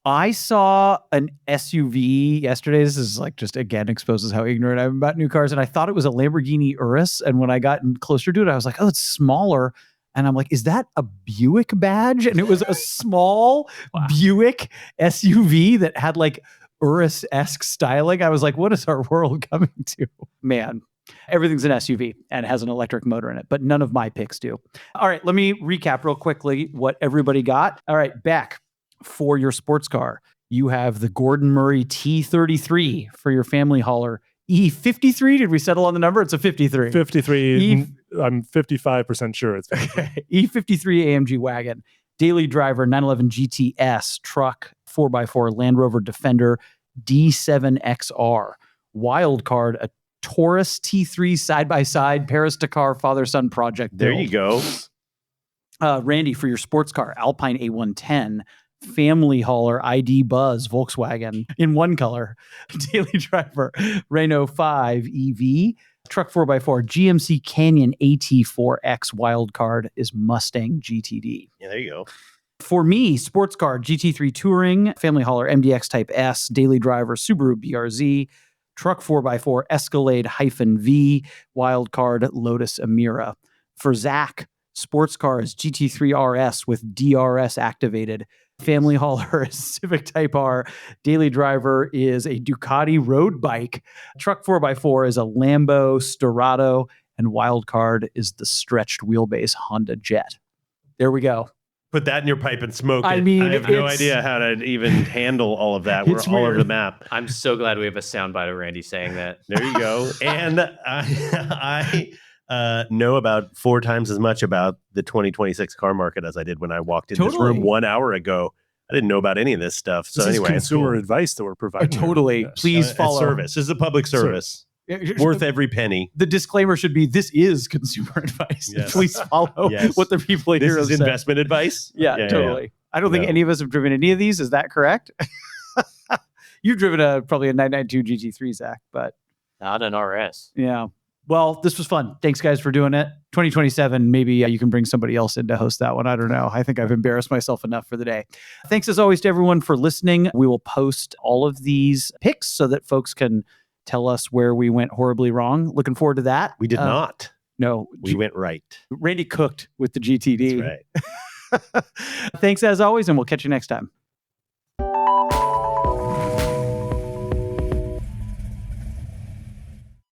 I saw an SUV yesterday. This is like just again exposes how ignorant I am about new cars. And I thought it was a Lamborghini Urus. And when I got closer to it, I was like, oh, it's smaller. And I'm like, is that a Buick badge? And it was a small Buick SUV that had like Urus-esque styling. I was like, what is our world coming to? Man, everything's an SUV and has an electric motor in it, but none of my picks do. All right, let me recap real quickly what everybody got. All right, Beck. For your sports car, you have the Gordon Murray T33 for your family hauler. E53, did we settle on the number? It's a 53. 53, I'm 55% sure it's 53. E53 AMG wagon, daily driver 911 GTS, truck 4x4 Land Rover Defender D7XR, wild card, a Taurus T3 side-by-side Paris Dakar father-son project. There build. you go. Randy, for your sports car, Alpine A110, family hauler ID.Buzz Volkswagen in one color, daily driver Renault 5 EV, truck 4x4 GMC Canyon AT4X, wild card is Mustang GTD. Yeah, there you go. For me, sports car GT3 Touring, family hauler MDX Type S, daily driver Subaru BRZ, truck 4x4 Escalade-V, wild card Lotus Emira. For Zach, sports car is GT3 RS with DRS activated. Family hauler is Civic Type R. Daily driver is a Ducati road bike. Truck 4x4 is a Lambo Sterrato. And wild card is the stretched wheelbase Honda Jet. There we go. Put that in your pipe and smoke it. I mean, I have no it's- idea how to even handle all of that. We're It's all over weird. the map. I'm so glad we have a soundbite of Randy saying that. There you go. And I know about 4 times as much about the 2026 car market as I did when I walked in this Totally. room 1 hour ago. I didn't know about any of this stuff. So This anyway, is it's consumer cool. advice that we're providing. here. Totally. Yes. Please It's follow. service. This is a public service. Worth every penny. The disclaimer should be, this is consumer advice. Yes. Please follow Yes. what the people This here is have said. investment advice. Yeah, totally. I don't think No. any of us have driven any of these. Is that correct? You've driven probably a 992 GT3, Zach, but Not an RS. yeah. Well, this was fun. Thanks, guys, for doing it. 2027, maybe you can bring somebody else in to host that one. I don't know. I think I've embarrassed myself enough for the day. Thanks, as always, to everyone for listening. We will post all of these picks so that folks can tell us where we went horribly wrong. Looking forward to that. We did not. No, We went right. Randy cooked with the GTD. That's right. Thanks, as always, and we'll catch you next time.